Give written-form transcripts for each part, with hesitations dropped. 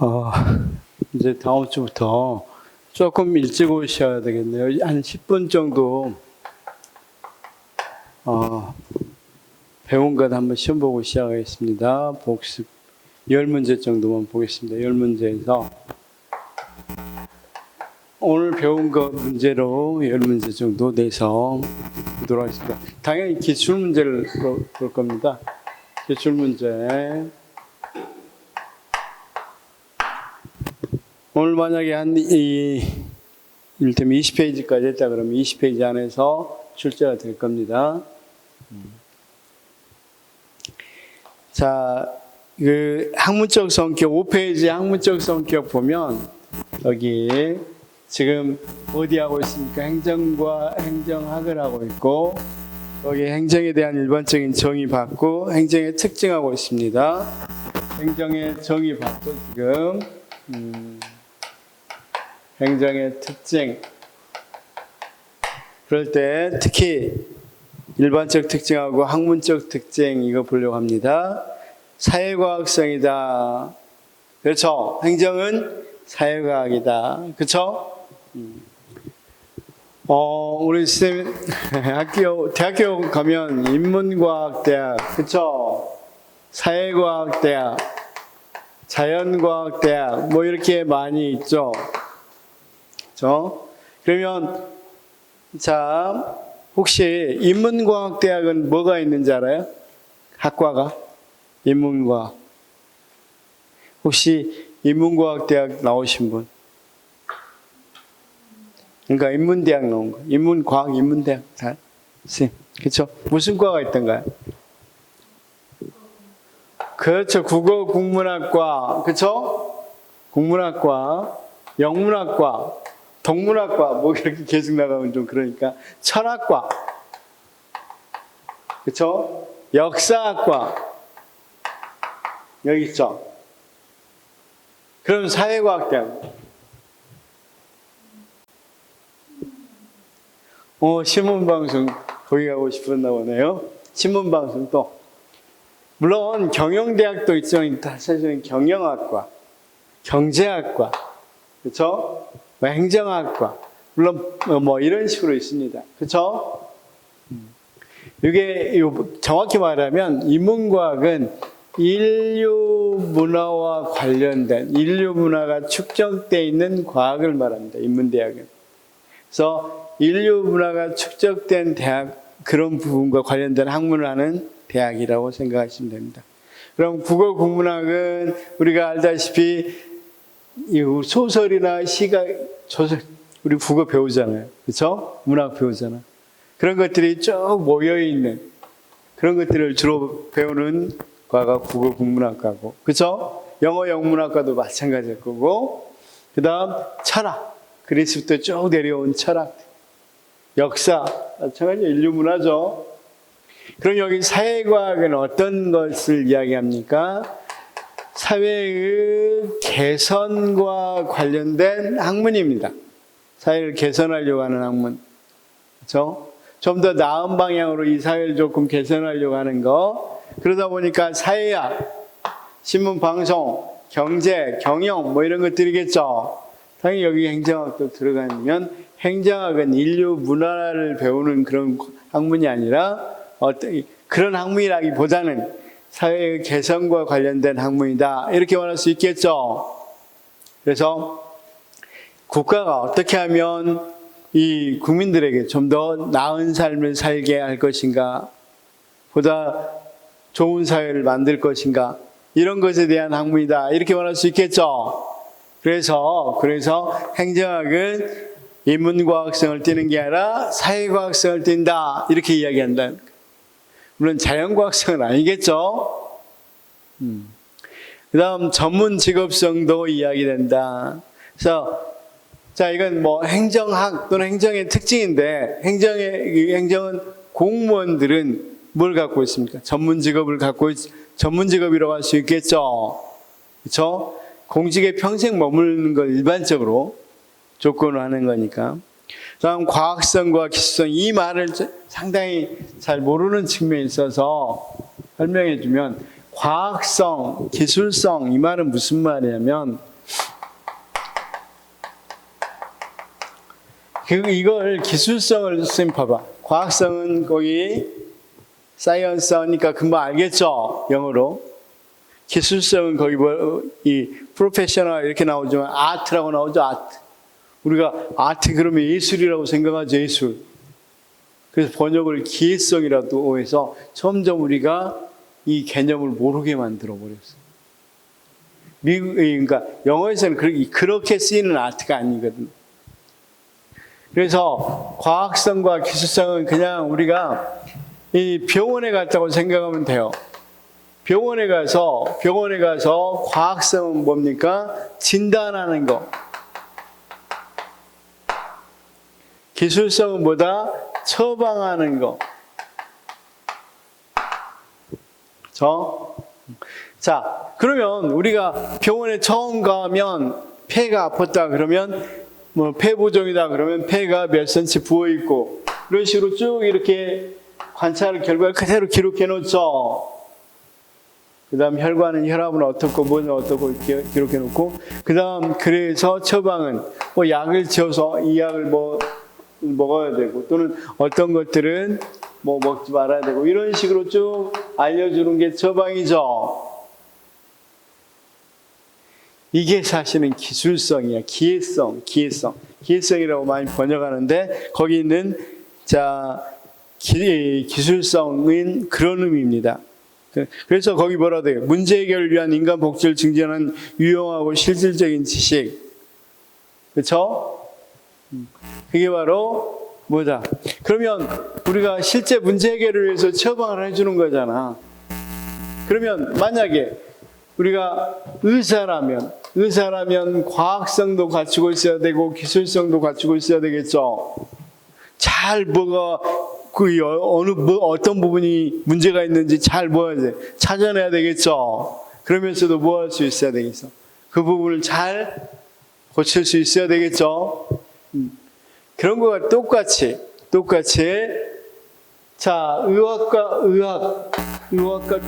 어, 이제 다음 주부터 조금 일찍 오셔야 되겠네요. 한 10분 정도 배운 것 한번 시험 보고 시작하겠습니다. 복습 10문제 정도만 보겠습니다. 10문제에서 오늘 배운 거 문제로 10문제 정도 내서 보도록 하겠습니다. 당연히 기출문제를 볼 겁니다. 기출문제. 오늘 만약에 이를테면 20페이지까지 했다 그러면 20페이지 안에서 출제가 될 겁니다. 자, 그 학문적 성격 5페이지 학문적 성격 보면 여기 지금 어디 하고 있습니까? 행정과 행정학을 하고 있고 여기 행정에 대한 일반적인 정의 받고 행정의 특징하고 있습니다. 행정의 정의 받고 지금 행정의 특징. 그럴 때 특히 일반적 특징하고 학문적 특징 이거 보려고 합니다. 사회과학성이다. 그렇죠? 행정은 사회과학이다. 그렇죠? 우리 쌤 대학교 가면 인문과학대학, 그렇죠? 사회과학대학, 자연과학대학 뭐 이렇게 많이 있죠. 그렇죠? 그러면 자, 혹시 인문과학대학은 뭐가 있는지 알아요? 학과가? 인문과학. 혹시 인문과학대학 나오신 분? 그러니까 인문대학 나온 거. 인문과학, 인문대학 다. 쌤, 그렇죠? 무슨 과가 있던가요? 그렇죠. 국어, 국문학과, 그렇죠? 국문학과, 영문학과, 동문학과, 뭐 이렇게 계속 나가면 좀 그러니까 철학과, 그렇죠? 역사학과 여기 있죠. 그럼 사회과학대학. 신문방송 거기 가고 싶었나 보네요. 신문방송 또 물론 경영대학도 있죠. 사실은 경영학과, 경제학과, 그렇죠? 행정학과, 물론 뭐 이런 식으로 있습니다. 그렇죠? 이게 정확히 말하면 인문과학은 인류 문화와 관련된 인류 문화가 축적되어 있는 과학을 말합니다. 인문대학은. 그래서 인류 문화가 축적된 대학 그런 부분과 관련된 학문을 하는 대학이라고 생각하시면 됩니다. 그럼 국어 국문학은 우리가 알다시피 소설이나 시가 조설 우리 국어 배우잖아요. 그렇죠? 문학 배우잖아. 그런 것들이 쭉 모여 있는 그런 것들을 주로 배우는 과가 국어 국문학과고. 그렇죠? 영어 영문학과도 마찬가지일 거고. 그다음 철학. 그리스부터 쭉 내려온 철학. 역사 마찬가지 인류 문화죠. 그럼 여기 사회과학은 어떤 것을 이야기합니까? 사회의 개선과 관련된 학문입니다. 사회를 개선하려고 하는 학문. 그렇죠? 좀 더 나은 방향으로 이 사회를 조금 개선하려고 하는 거. 그러다 보니까 사회학, 신문, 방송, 경제, 경영 뭐 이런 것들이겠죠. 당연히 여기 행정학도 들어가면 행정학은 인류 문화를 배우는 그런 학문이 아니라 그런 학문이라기보다는 사회의 개선과 관련된 학문이다. 이렇게 말할 수 있겠죠. 그래서 국가가 어떻게 하면 이 국민들에게 좀 더 나은 삶을 살게 할 것인가, 보다 좋은 사회를 만들 것인가, 이런 것에 대한 학문이다. 이렇게 말할 수 있겠죠. 그래서 행정학은 인문과학성을 띠는 게 아니라 사회과학성을 띈다. 이렇게 이야기한다. 물론 자연과학성은 아니겠죠. 그 다음 전문 직업성도 이야기된다. 그래서 자, 이건 뭐 행정학 또는 행정의 특징인데 행정은 공무원들은 뭘 갖고 있습니까? 전문 직업이라고 할 수 있겠죠. 그렇죠? 공직에 평생 머무르는 걸 일반적으로 조건으로 하는 거니까. 다음 과학성과 기술성 이 말을 상당히 잘 모르는 측면이 있어서 설명해 주면 과학성, 기술성 이 말은 무슨 말이냐면 이걸 기술성을 선생님 봐봐. 과학성은 거기 사이언스 하니까 금방 알겠죠? 영어로. 기술성은 거기 이 프로페셔널 이렇게 나오지만 아트라고 나오죠. 아트. 우리가 아트 그러면 예술이라고 생각하죠. 예술. 그래서 번역을 기회성이라고 해서 점점 우리가 이 개념을 모르게 만들어 버렸어요. 그러니까 영어에서는 그렇게 쓰이는 아트가 아니거든요. 그래서 과학성과 기술성은 그냥 우리가 이 병원에 갔다고 생각하면 돼요. 병원에 가서 과학성은 뭡니까? 진단하는 거. 기술성은 뭐다? 처방하는 거. 자, 그러면 우리가 병원에 처음 가면 폐가 아팠다 그러면 뭐 폐부종이다 그러면 폐가 몇 cm 부어 있고 이런 식으로 쭉 이렇게 관찰 결과를 그대로 기록해 놓죠. 그 다음 혈관은 혈압은 어떻고 뭐는 어떻고 이렇게 기록해 놓고 그 다음 그래서 처방은 뭐 약을 지어서 이 약을 뭐 먹어야 되고 또는 어떤 것들은 뭐 먹지 말아야 되고 이런 식으로 쭉 알려주는 게 처방이죠. 이게 사실은 기술성이야. 기회성이라고 많이 번역하는데 거기 있는 기술성은 그런 의미입니다. 그래서 거기 뭐라고 해요? 문제 해결을 위한 인간 복지를 증진하는 유용하고 실질적인 지식. 그렇죠? 그게 바로 뭐다? 그러면 우리가 실제 문제 해결을 위해서 처방을 해주는 거잖아. 그러면 만약에 우리가 의사라면 과학성도 갖추고 있어야 되고 기술성도 갖추고 있어야 되겠죠. 잘 어떤 부분이 문제가 있는지 잘 찾아내야 되겠죠. 그러면서도 뭐 할 수 있어야 되겠어. 그 부분을 잘 고칠 수 있어야 되겠죠. 그런 거가 똑같이 자, 의학과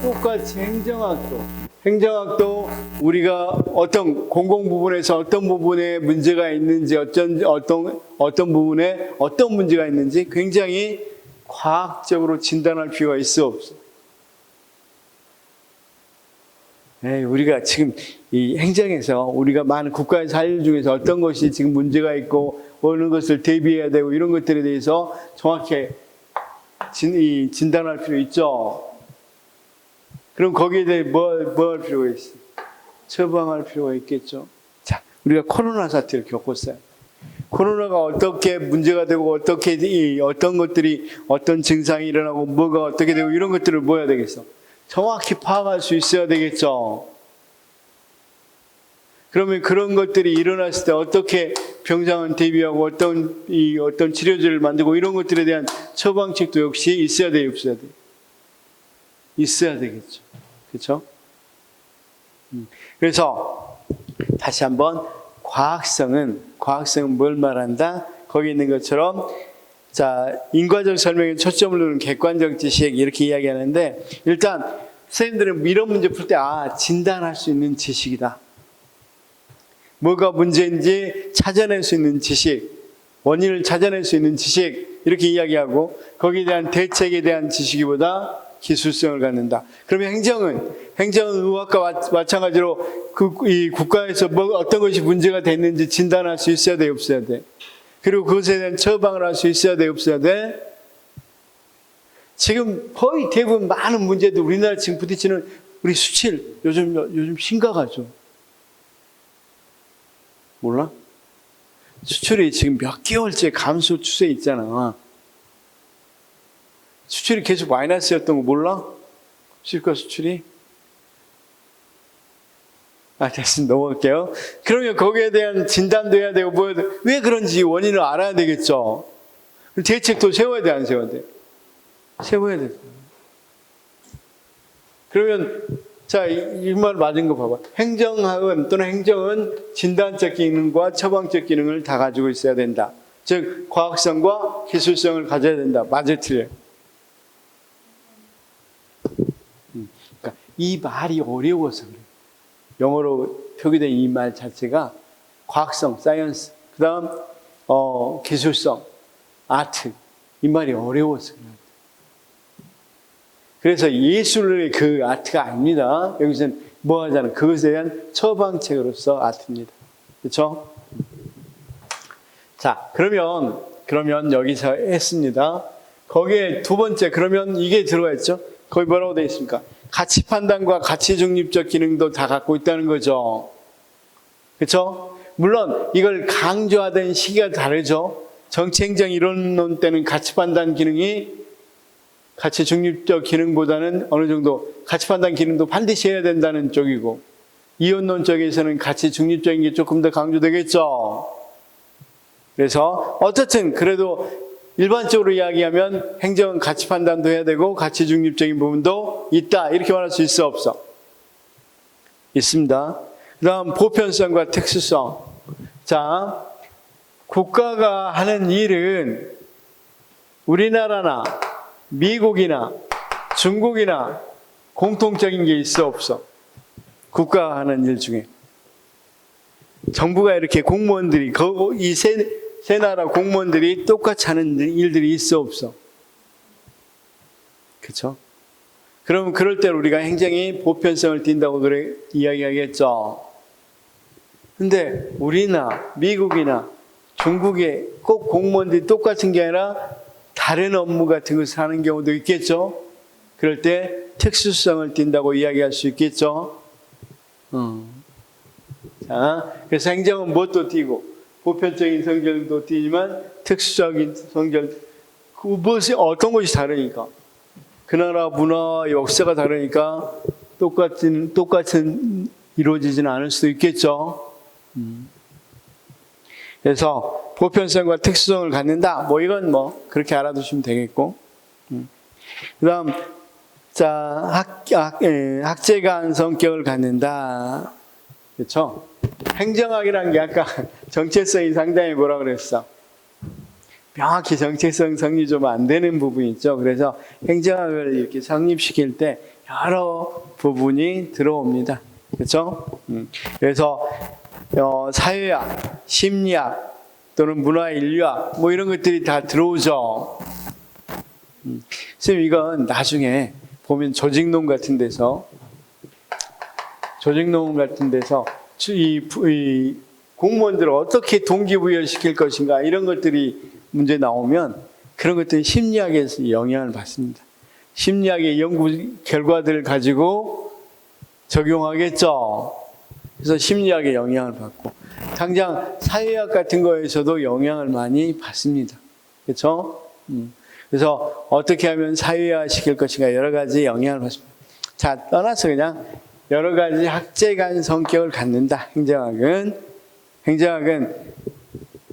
똑같이 행정학도 우리가 어떤 공공 부분에서 어떤 부분에 문제가 있는지 어떤 부분에 어떤 문제가 있는지 굉장히 과학적으로 진단할 필요가 있어 없어. 우리가 지금 이 행정에서 우리가 많은 국가에서 할 일 중에서 어떤 것이 지금 문제가 있고 어느 것을 대비해야 되고 이런 것들에 대해서 정확히 진단할 필요 있죠. 그럼 거기에 대해 뭐 할 필요가 있어? 처방할 필요가 있겠죠. 자, 우리가 코로나 사태를 겪었어요. 코로나가 어떻게 문제가 되고 어떤 것들이 어떤 증상이 일어나고 뭐가 어떻게 되고 이런 것들을 뭐 해야 되겠어? 정확히 파악할 수 있어야 되겠죠. 그러면 그런 것들이 일어났을 때 어떻게 병상은 대비하고 어떤 치료제를 만들고 이런 것들에 대한 처방책도 역시 있어야 돼요, 없어야 돼요? 있어야 되겠죠. 그렇죠? 그래서 다시 한번 과학성은 뭘 말한다? 거기 있는 것처럼 자, 인과적 설명에 초점을 두는 객관적 지식 이렇게 이야기하는데 일단 선생님들은 이런 문제 풀 때 진단할 수 있는 지식이다. 뭐가 문제인지 찾아낼 수 있는 지식, 원인을 찾아낼 수 있는 지식 이렇게 이야기하고 거기에 대한 대책에 대한 지식이보다 기술성을 갖는다. 그러면 행정은 의학과 마찬가지로 이 국가에서 어떤 것이 문제가 됐는지 진단할 수 있어야 돼, 없어야 돼? 그리고 그것에 대한 처방을 할 수 있어야 돼, 없어야 돼? 지금 거의 대부분 많은 문제도 우리나라 지금 부딪히는 우리 수칠 요즘 심각하죠. 몰라? 수출이 지금 몇 개월째 감소 추세에 있잖아. 수출이 계속 마이너스였던 거 몰라? 실과 수출이? 됐습니다. 넘어갈게요. 그러면 거기에 대한 진단도 해야 되고, 왜 그런지 원인을 알아야 되겠죠. 대책도 세워야 돼, 안 세워야 돼? 세워야 돼. 그러면, 자, 이 말 맞은 거 봐봐. 행정은 진단적 기능과 처방적 기능을 다 가지고 있어야 된다. 즉, 과학성과 기술성을 가져야 된다. 맞아, 틀려. 이 말이 어려워서 그래요. 영어로 표기된 이 말 자체가 과학성, 사이언스, 그 다음 기술성, 아트, 이 말이 어려워서 그래요. 그래서 예술의 그 아트가 아닙니다. 여기서는 뭐 하자는 그것에 대한 처방책으로서 아트입니다. 그렇죠? 자, 그러면 여기서 했습니다. 거기에 두 번째, 그러면 이게 들어가 있죠? 거기 뭐라고 되어 있습니까? 가치 판단과 가치 중립적 기능도 다 갖고 있다는 거죠. 그렇죠? 물론 이걸 강조하던 시기가 다르죠. 정치행정 이론론 때는 가치 판단 기능이 가치 중립적 기능보다는 어느 정도 가치 판단 기능도 반드시 해야 된다는 쪽이고, 이원론 쪽에서는 가치 중립적인 게 조금 더 강조되겠죠. 그래서 어쨌든 그래도 일반적으로 이야기하면 행정은 가치 판단도 해야 되고 가치 중립적인 부분도 있다, 이렇게 말할 수 있어 없어? 있습니다. 그 다음 보편성과 특수성. 자, 국가가 하는 일은 우리나라나 미국이나 중국이나 공통적인 게 있어 없어? 국가가 하는 일 중에 정부가 이렇게 공무원들이 이 세 나라 공무원들이 똑같이 하는 일들이 있어 없어? 그렇죠? 그럼 그럴 때 우리가 행정이 보편성을 띈다고 그래 이야기하겠죠. 근데 우리나 미국이나 중국에 꼭 공무원들이 똑같은 게 아니라 다른 업무 같은 것을 하는 경우도 있겠죠. 그럴 때 특수성을 띈다고 이야기할 수 있겠죠. 자, 그래서 행정은 무엇도 띄고 보편적인 성질도 띄지만 특수적인 성질, 무엇이 어떤 것이 다르니까, 그 나라 문화 역사가 다르니까 똑같은 이루어지지는 않을 수도 있겠죠. 그래서 보편성과 특수성을 갖는다. 뭐 이건 뭐 그렇게 알아두시면 되겠고. 그다음 자 학제간 성격을 갖는다. 그렇죠? 행정학이라는 게 아까 정체성이 상당히 뭐라 그랬어? 명확히 정체성 성립 좀 안 되는 부분이 있죠. 그래서 행정학을 이렇게 성립시킬 때 여러 부분이 들어옵니다. 그렇죠? 그래서 사회학, 심리학 또는 문화인류학 뭐 이런 것들이 다 들어오죠. 선생님, 이건 나중에 보면 조직론 같은 데서 이 공무원들을 어떻게 동기부여시킬 것인가 이런 것들이 문제 나오면 그런 것들이 심리학에서 영향을 받습니다. 심리학의 연구 결과들을 가지고 적용하겠죠. 그래서 심리학의 영향을 받고 당장 사회학 같은 거에서도 영향을 많이 받습니다. 그렇죠? 그래서 어떻게 하면 사회화 시킬 것인가 여러 가지 영향을 받습니다. 자, 떠나서 그냥 여러 가지 학제간 성격을 갖는다. 행정학은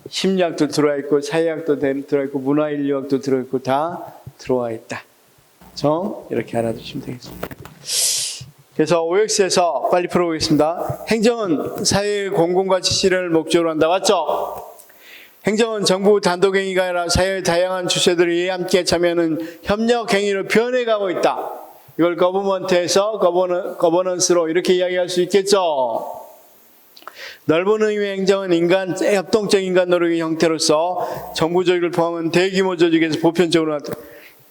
심리학도 들어와 있고 사회학도 들어와 있고 문화인류학도 들어와 있고 다 들어와 있다. 그렇죠? 이렇게 알아두시면 되겠습니다. 그래서 OX에서 빨리 풀어보겠습니다. 행정은 사회의 공공가치 실현을 목적으로 한다. 맞죠? 행정은 정부 단독행위가 아니라 사회의 다양한 주체들이 함께 참여하는 협력행위로 변해가고 있다. 이걸 거버먼트에서 거버넌스로 이렇게 이야기할 수 있겠죠. 넓은 의미의 행정은 협동적 인간 노력의 형태로서 정부 조직을 포함한 대규모 조직에서 보편적으로 나타나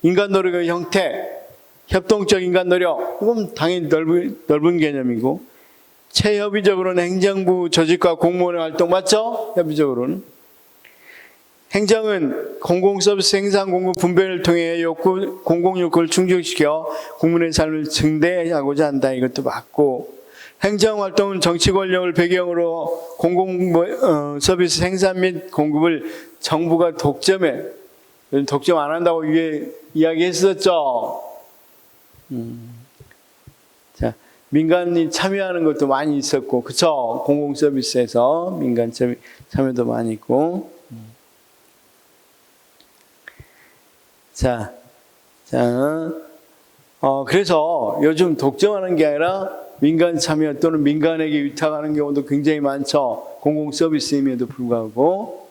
인간 노력의 형태, 협동적 인간 노력, 이건 당연히 넓은 개념이고, 최협의적으로는 행정부 조직과 공무원의 활동, 맞죠? 협의적으로는. 행정은 공공서비스 생산 공급 분배를 통해 공공욕구를 충족시켜 국민의 삶을 증대하고자 한다. 이것도 맞고, 행정활동은 정치 권력을 배경으로 공공서비스 생산 및 공급을 정부가 독점 안 한다고 위에 이야기했었죠. 자, 민간이 참여하는 것도 많이 있었고, 그쵸? 공공서비스에서 민간 참여도 많이 있고. 그래서 요즘 독점하는 게 아니라 민간 참여 또는 민간에게 위탁하는 경우도 굉장히 많죠. 공공서비스임에도 불구하고.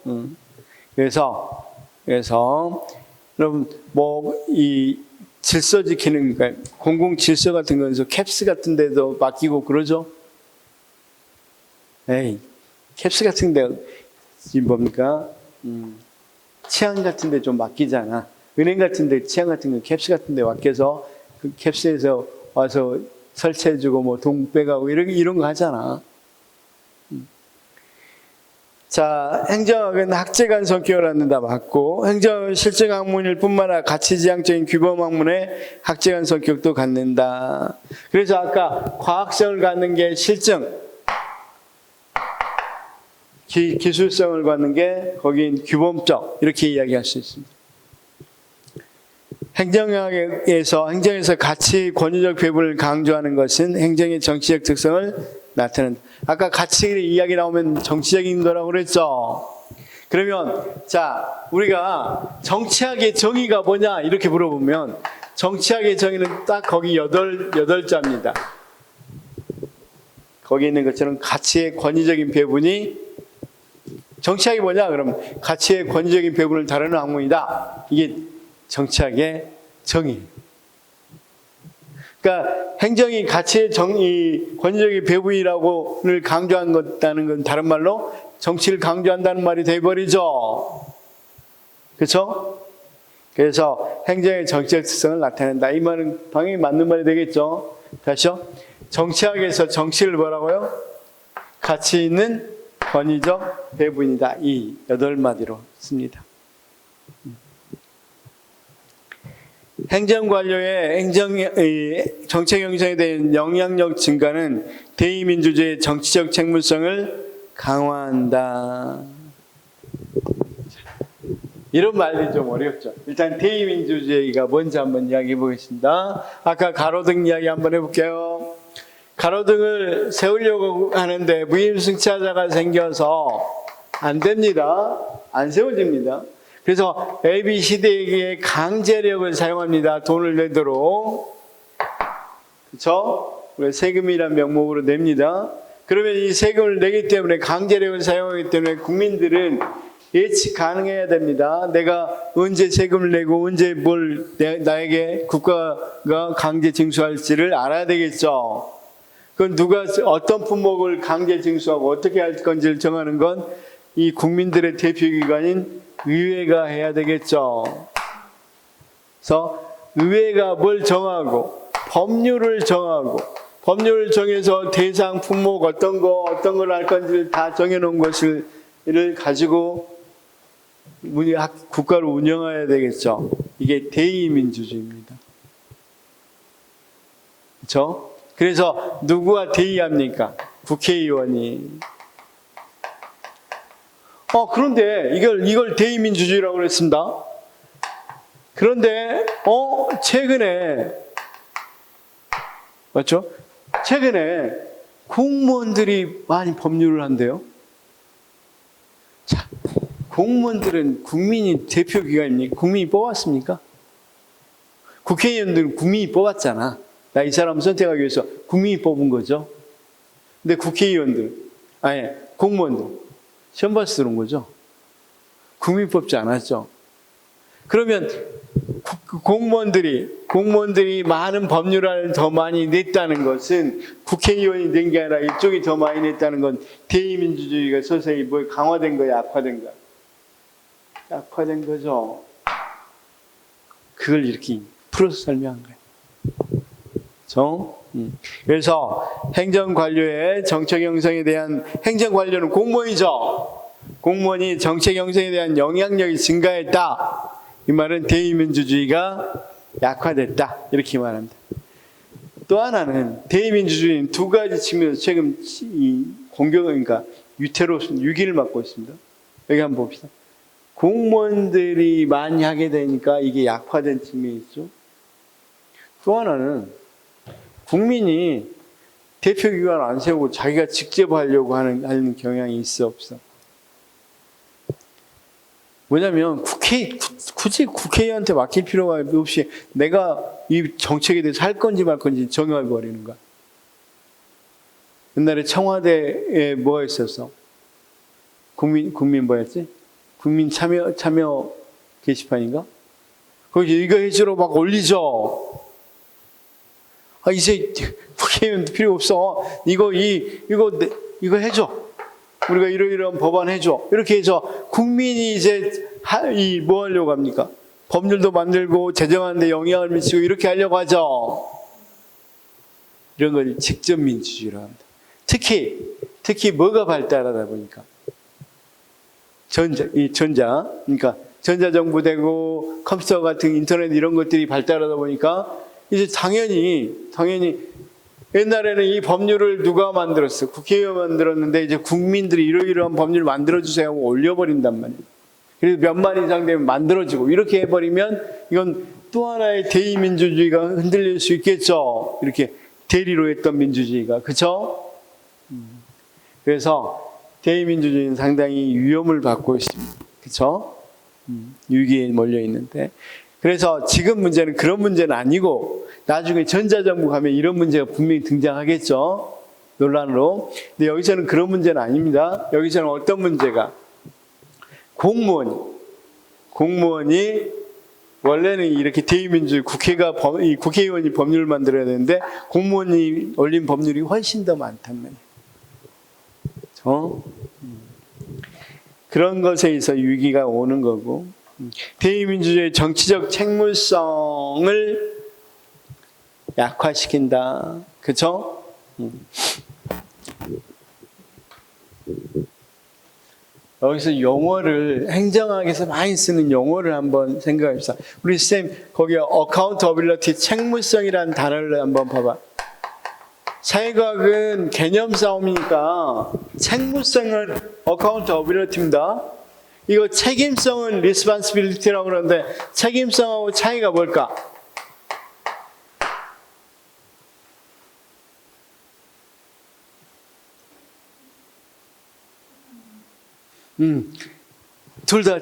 그래서 여러분 이 질서 지키는, 그러니까 공공 질서 같은 거에서 캡스 같은 데도 맡기고 그러죠. 에이, 캡스 같은 데 뭡니까? 치안 같은 데 좀 맡기잖아. 은행 같은 데 치안 같은 거 캡스 같은 데 맡겨서 그 캡스에서 와서 설치해주고 뭐 돈 빼가고 이런 거 하잖아. 자, 행정학은 학제간 성격을 갖는다 맞고, 행정학은 실증 학문일 뿐만 아니라 가치지향적인 규범 학문의 학제간 성격도 갖는다. 그래서 아까 과학성을 갖는 게 실증, 기술성을 갖는 게 거긴 규범적, 이렇게 이야기할 수 있습니다. 행정에서 가치 권위적 배분을 강조하는 것은 행정의 정치적 특성을 나타낸다. 아까 가치 이야기 나오면 정치적인 거라고 그랬죠. 그러면 자, 우리가 정치학의 정의가 뭐냐 이렇게 물어보면 정치학의 정의는 딱 거기 여덟 자입니다. 거기 있는 것처럼 가치의 권위적인 배분이, 정치학이 뭐냐 그러면 가치의 권위적인 배분을 다루는 학문이다. 이게 정치학의 정의. 그러니까 행정이 가치의 권위적인 배분이라고를 강조한 것다는 건 다른 말로 정치를 강조한다는 말이 돼버리죠. 그렇죠? 그래서 행정의 정치적 특성을 나타낸다. 이 말은 당연히 맞는 말이 되겠죠. 다시요. 정치학에서 정치를 뭐라고요? 가치 있는 권위적 배분이다. 이 8마디로 씁니다. 행정관료의 정책 형성에 대한 영향력 증가는 대의민주주의의 정치적 책무성을 강화한다. 이런 말이 좀 어렵죠. 일단 대의민주주의가 뭔지 한번 이야기해 보겠습니다. 아까 가로등 이야기 한번 해볼게요. 가로등을 세우려고 하는데 무임승차자가 생겨서 안 됩니다. 안 세워집니다. 그래서 ABCD에게 강제력을 사용합니다. 돈을 내도록. 그렇죠? 세금이란 명목으로 냅니다. 그러면 이 세금을 내기 때문에 강제력을 사용하기 때문에 국민들은 예측 가능해야 됩니다. 내가 언제 세금을 내고 언제 뭘 나에게 국가가 강제 징수할지를 알아야 되겠죠. 그건 누가 어떤 품목을 강제 징수하고 어떻게 할 건지를 정하는 건 이 국민들의 대표기관인 의회가 해야 되겠죠. 그래서 의회가 뭘 정하고 법률을 정해서 대상 품목 어떤 걸 할 건지를 다 정해놓은 것을 가지고 국가를 운영해야 되겠죠. 이게 대의민주주의입니다. 그렇죠? 그래서 누구가 대의합니까? 국회의원이. 그런데 이걸 대의민주주의라고 그랬습니다. 그런데 최근에 맞죠? 최근에 공무원들이 많이 법률을 한대요. 자, 공무원들은 국민이 대표기관입니까? 국민이 뽑았습니까? 국회의원들은 국민이 뽑았잖아. 나 이 사람 선택하기 위해서 국민이 뽑은 거죠. 근데 공무원들 시험 봐서 들어온 거죠. 국민이 뽑지 않았죠. 그러면 공무원들이 많은 법률안을 더 많이 냈다는 것은 국회의원이 낸 게 아니라 이쪽이 더 많이 냈다는 건 대의민주주의가 서서히 강화된 거야, 악화된 거야? 악화된 거죠. 그걸 이렇게 풀어서 설명한 거예요. 그래서 행정관료의 정책 형성에 대한, 행정관료는 공무원이죠. 공무원이 정책 형성에 대한 영향력이 증가했다. 이 말은 대의민주주의가 약화됐다. 이렇게 말합니다. 또 하나는 대의민주주의는 두 가지 측면에서 최근 그러니까 유기를 맞고 있습니다. 여기 한번 봅시다. 공무원들이 많이 하게 되니까 이게 약화된 측면이 있죠. 또 하나는 국민이 대표기관 안 세우고 자기가 직접 하려고 하는 경향이 있어 없어? 뭐냐면 굳이 국회의원한테 맡길 필요가 없이 내가 이 정책에 대해서 할 건지 말 건지 정해버리는 거야. 옛날에 청와대에 뭐가 있었어? 국민 뭐였지? 국민 참여 게시판인가? 거기 이거 해주러 막 올리죠. 이제 국회의원도 필요 없어. 이거 해줘. 우리가 이러이러한 법안 해줘. 이렇게 해서 국민이 이제 뭐 하려고 합니까? 법률도 만들고 재정하는데 영향을 미치고 이렇게 하려고 하죠. 이런 걸 직접 민주주의라고 합니다. 특히 뭐가 발달하다 보니까 그러니까 전자정부 되고 컴퓨터 같은 인터넷 이런 것들이 발달하다 보니까 이제 당연히 옛날에는 이 법률을 누가 만들었어? 국회의원 만들었는데 이제 국민들이 이러이러한 법률을 만들어주세요 하고 올려버린단 말이에요. 그래서 몇만 이상 되면 만들어지고 이렇게 해버리면 이건 또 하나의 대의민주주의가 흔들릴 수 있겠죠. 이렇게 대리로 했던 민주주의가. 그렇죠? 그래서 대의민주주의는 상당히 위험을 받고 있습니다. 그렇죠? 위기에 몰려 있는데. 그래서 지금 문제는 그런 문제는 아니고 나중에 전자정부 가면 이런 문제가 분명히 등장하겠죠. 논란으로. 근데 여기서는 그런 문제는 아닙니다. 여기서는 어떤 문제가 공무원이 원래는 이렇게 대의민주주의 국회의원이 법률을 만들어야 되는데 공무원이 올린 법률이 훨씬 더 많단 말이에요. 그런 것에 있어 위기가 오는 거고 대의민주주의의 정치적 책무성을 약화시킨다. 그렇죠? 여기서 용어를 행정학에서 많이 쓰는 용어를 한번 생각해 봅시다. 우리 쌤 거기에 accountability 책무성이라는 단어를 한번 봐봐. 사회과학은 개념 싸움이니까 책무성은 accountability입니다. 이거 책임성은 responsibility라고 그러는데 책임성하고 차이가 뭘까? 둘 다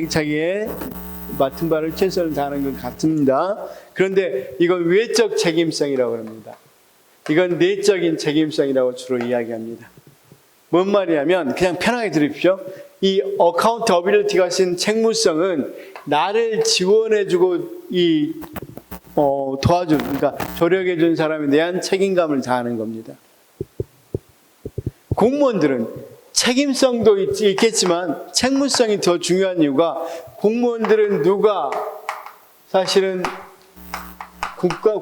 자기의 맡은 바를 최선을 다하는 건 같습니다. 그런데 이건 외적 책임성이라고 합니다. 이건 내적인 책임성이라고 주로 이야기합니다. 뭔 말이냐면 그냥 편하게 들으십시오. 이 accountability가 쓴 책무성은 나를 지원해주고 도와준, 그러니까 조력해준 사람에 대한 책임감을 다하는 겁니다. 공무원들은 책임성도 있겠지만 책무성이 더 중요한 이유가 공무원들은 사실은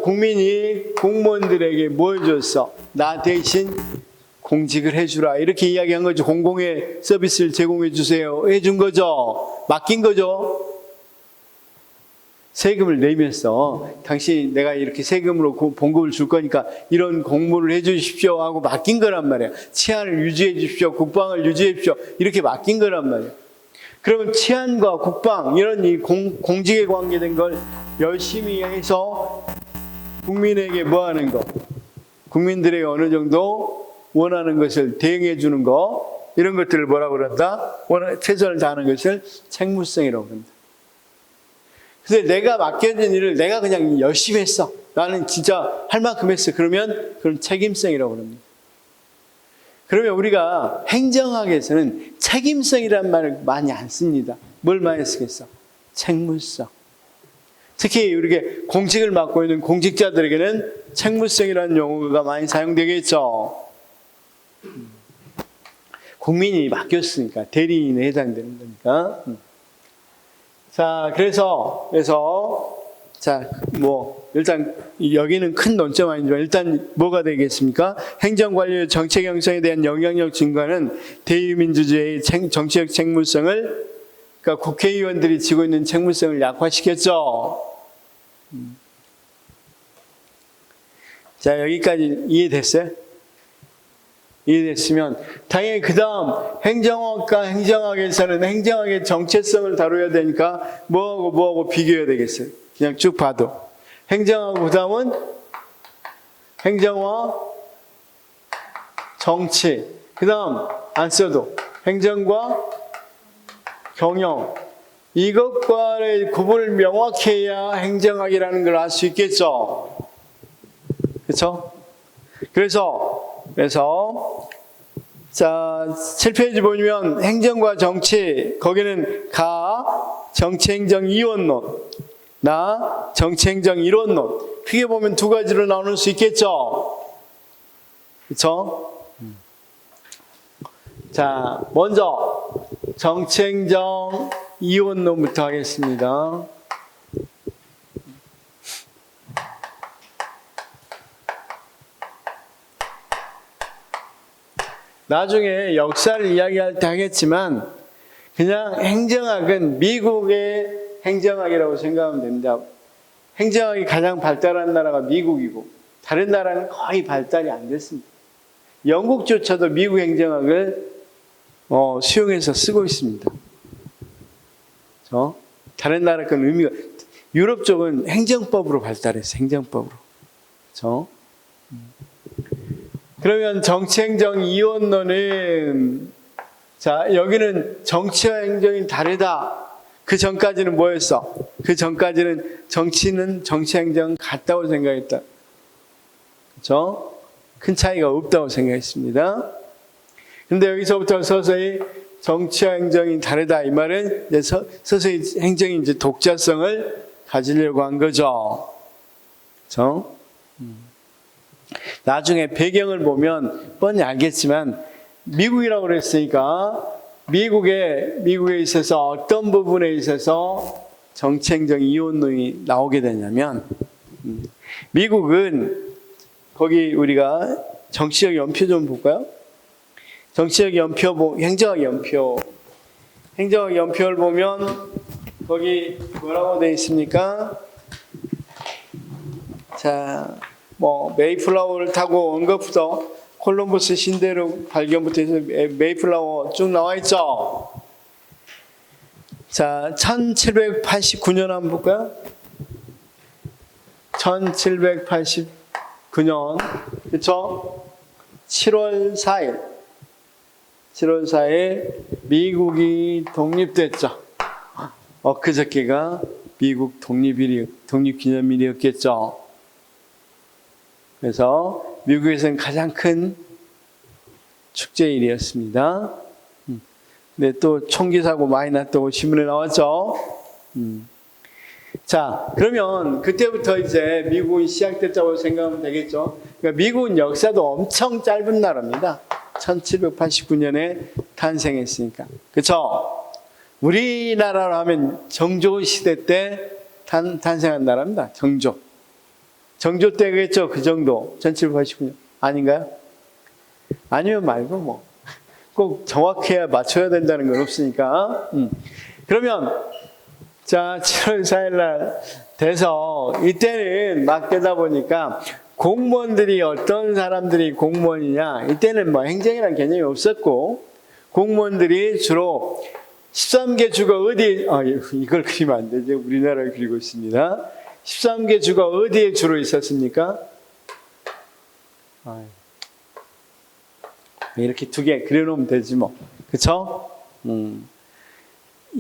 국민이 공무원들에게 뭐 해줬어? 나 대신 공직을 해주라. 이렇게 이야기한 거죠. 공공의 서비스를 제공해 주세요. 해준 거죠. 맡긴 거죠. 세금을 내면서 당신 내가 이렇게 세금으로 봉급을 줄 거니까 이런 공무를 해 주십시오 하고 맡긴 거란 말이에요. 치안을 유지해 주십시오. 국방을 유지해 주십시오. 이렇게 맡긴 거란 말이에요. 그러면 치안과 국방 이런 이 공직에 관계된 걸 열심히 해서 국민에게 뭐 하는 거? 국민들에게 어느 정도 원하는 것을 대응해 주는 거 이런 것들을 뭐라고 그런다? 최선을 다하는 것을 책무성이라고 합니다. 근데 내가 맡겨진 일을 내가 그냥 열심히 했어. 나는 진짜 할 만큼 했어. 그럼 책임성이라고 합니다. 그러면 우리가 행정학에서는 책임성이라는 말을 많이 안 씁니다. 뭘 많이 쓰겠어? 책무성. 특히 이렇게 공직을 맡고 있는 공직자들에게는 책무성이라는 용어가 많이 사용되겠죠. 국민이 맡겼으니까 대리인에 해당되는 거니까. 자, 그래서 일단 여기는 큰 논점 아니지만 일단 뭐가 되겠습니까? 행정관리의 정책 형성에 대한 영향력 증가는 대의민주주의의 정치적 책무성을 그러니까 국회의원들이 지고 있는 책무성을 약화시켰죠. 자, 여기까지 이해됐어요? 이해됐으면 당연히 그 다음 행정학과 행정학에서는 행정학의 정체성을 다뤄야 되니까 뭐하고 비교해야 되겠어요. 그냥 쭉 봐도 행정하고 그 다음은 행정화 정치 그 다음 안 써도 행정과 경영 이것과의 구분을 명확히 해야 행정학이라는 걸 알 수 있겠죠. 그렇죠? 그래서 자 7페이지 보면 행정과 정치 거기는 가 나 정치행정 이원론, 나 정치행정 이론론. 크게 보면 두 가지로 나눌 수 있겠죠. 그렇죠? 자, 먼저 정치행정 이원론부터 하겠습니다. 나중에 역사를 이야기할 때 하겠지만 그냥 행정학은 미국의 행정학이라고 생각하면 됩니다. 행정학이 가장 발달한 나라가 미국이고 다른 나라는 거의 발달이 안 됐습니다. 영국조차도 미국 행정학을 수용해서 쓰고 있습니다. 다른 나라 건 의미가, 유럽 쪽은 행정법으로 발달했어요. 행정법으로. 그러면 정치행정 이원론은, 자, 여기는 정치와 행정이 다르다. 그 전까지는 뭐였어? 그 전까지는 정치는 정치행정은 같다고 생각했다. 그렇죠? 큰 차이가 없다고 생각했습니다. 그런데 여기서부터 서서히 정치와 행정이 다르다. 이 말은 이제 서서히 행정이 이제 독자성을 가지려고 한 거죠. 그렇죠? 나중에 배경을 보면 뻔히 알겠지만 미국이라고 그랬으니까 미국에 있어서 어떤 부분에 있어서 정치행정 이원론이 나오게 되냐면 미국은 거기 우리가 정치적 연표 좀 볼까요? 정치적 연표, 행정학 연표. 행정학 연표를 보면 거기 뭐라고 되어 있습니까? 자, 메이플라워를 타고 온 것부터 콜럼버스 신대륙 발견부터 해서 메이플라워 쭉 나와 있죠. 자, 1789년 한번 볼까요? 1789년, 그렇죠? 7월 4일 미국이 독립됐죠. 엊그저께가 미국 독립기념일이었겠죠. 그래서 미국에서는 가장 큰 축제일이었습니다. 근데 또 총기 사고 많이 났다고 신문에 나왔죠. 자, 그러면 그때부터 이제 미국이 시작됐다고 생각하면 되겠죠. 그러니까 미국은 역사도 엄청 짧은 나라입니다. 1789년에 탄생했으니까. 그렇죠? 우리나라로 하면 정조 시대 때 탄생한 나라입니다. 정조 때겠죠. 그 정도. 1789년. 아닌가요? 아니면 말고 꼭 정확해야 맞춰야 된다는 건 없으니까. 그러면 자, 7월 4일 날 돼서 이때는 막 되다 보니까 공무원들이 어떤 사람들이 공무원이냐. 이때는 행정이라는 개념이 없었고 공무원들이 주로 13개 주가 이걸 그리면 안 되죠. 우리나라를 그리고 있습니다. 13개 주가 어디에 주로 있었습니까? 이렇게 두 개 그려놓으면 되지 뭐. 그쵸?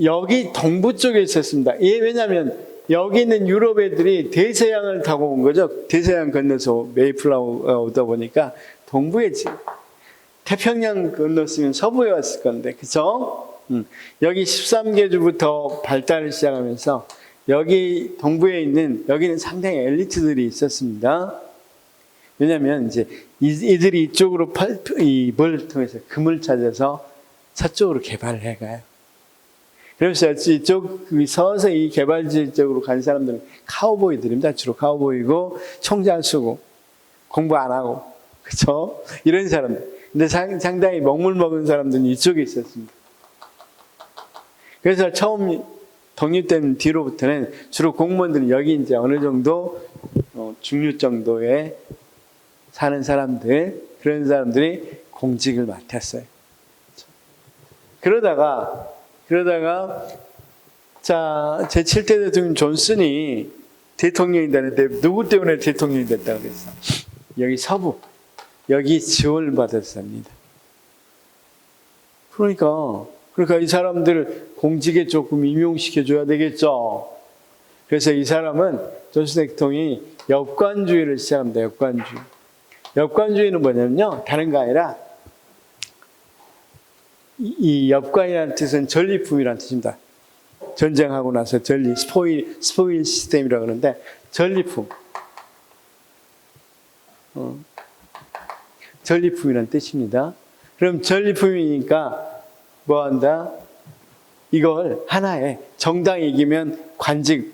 여기 동부 쪽에 있었습니다. 왜냐하면 여기 있는 유럽 애들이 대서양을 타고 온 거죠. 대서양 건너서 메이플라워 오다 보니까 동부에 태평양 건넜으면 서부에 왔을 건데, 그쵸? 여기 13개 주부터 발달을 시작하면서 여기 동부에 있는 여기는 상당히 엘리트들이 있었습니다. 왜냐하면 이제 이들이 이쪽으로 뭘 통해서 금을 찾아서 서쪽으로 개발을 해가요. 그래서 이쪽 서서히 개발지 쪽으로 간 사람들은 카우보이들입니다. 주로 카우보이고 총 잘 쓰고 공부 안 하고, 그렇죠? 이런 사람들. 근데 상당히 먹물 먹은 사람들은 이쪽에 있었습니다. 그래서 처음 독립된 뒤로부터는 주로 공무원들은 여기 이제 어느 정도 중류 정도에 사는 사람들, 그런 사람들이 공직을 맡았어요. 그러다가 자, 제7대 대통령 존슨이 대통령이 되는데 누구 때문에 대통령이 됐다고 그랬어? 여기 서부, 여기 지원을 받았습니다. 그러니까 이 사람들 공직에 조금 임용시켜줘야 되겠죠. 그래서 이 사람은 존슨 대통령이 역관주의를 시작합니다. 역관주의. 역관주의는 뭐냐면요, 다른 거 아니라 이 역관이라는 뜻은 전리품이라는 뜻입니다. 전쟁하고 나서 스포일 시스템이라고 그러는데 전리품. 전리품이란 뜻입니다. 그럼 전리품이니까 뭐 한다? 이걸 하나의 정당이 이기면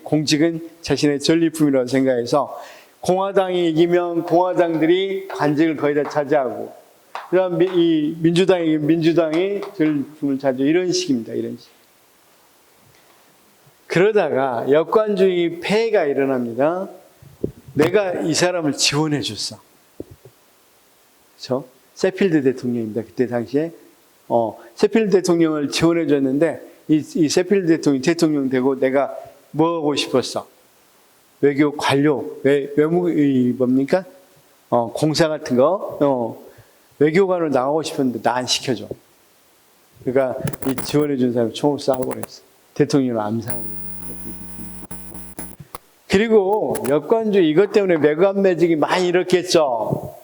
공직은 자신의 전리품이라고 생각해서 공화당이 이기면 공화당들이 관직을 거의 다 차지하고 그다음 이 민주당이 이기면 민주당이 전리품을 차지하고 이런 식입니다. 이런 식. 그러다가 역관주의 폐해가 일어납니다. 내가 이 사람을 지원해 줬어. 그렇죠? 세필드 대통령입니다. 그때 당시에 세필드 대통령을 지원해 줬는데 이 세필드 대통령 되고 내가 뭐 하고 싶었어? 외교 관료, 뭡니까? 공사 같은 거, 외교관으로 나가고 싶었는데 나 안 시켜줘. 그러니까 이 지원해 준 사람 총을 쏴고 그랬어. 대통령을 암살하고. 그리고 역관주의 이것 때문에 매관매직이 많이 일으켰죠.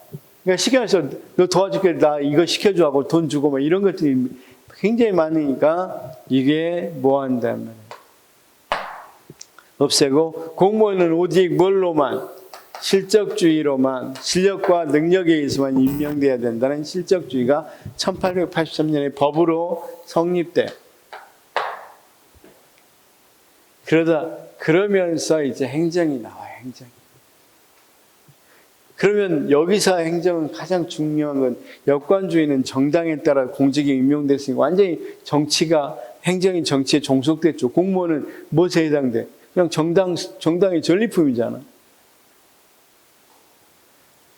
그러니까 시켜서 너 도와줄게, 나 이거 시켜줘 하고 돈 주고 뭐 이런 것들이 굉장히 많으니까 이게 뭐 한다면 없애고 공무원은 오직 뭘로만 실적주의로만 실력과 능력에 의해서만 임명돼야 된다는 실적주의가 1883년에 법으로 성립돼. 그러면서 이제 행정이 나와요. 행정. 그러면 여기서 행정은 가장 중요한 건 역관주의는 정당에 따라 공직이 임명됐으니까 완전히 행정이 정치에 종속됐죠. 공무원은 무엇에 해당돼? 그냥 정당의 전리품이잖아.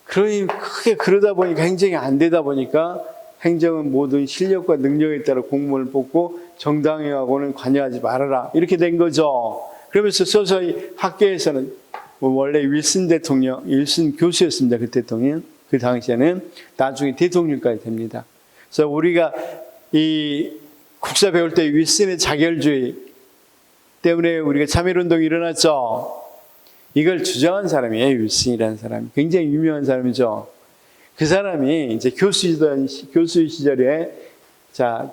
크게 그러다 보니까 행정이 안 되다 보니까 행정은 모든 실력과 능력에 따라 공무원을 뽑고 정당하고는 관여하지 말아라. 이렇게 된 거죠. 그러면서 서서히 학교에서는 원래 윌슨 교수였습니다. 그 대통령. 그 당시에는 나중에 대통령까지 됩니다. 그래서 우리가 이 국사 배울 때 윌슨의 자결주의 때문에 우리가 참여운동이 일어났죠. 이걸 주장한 사람이에요. 윌슨이라는 사람이. 굉장히 유명한 사람이죠. 그 사람이 이제 교수 시절에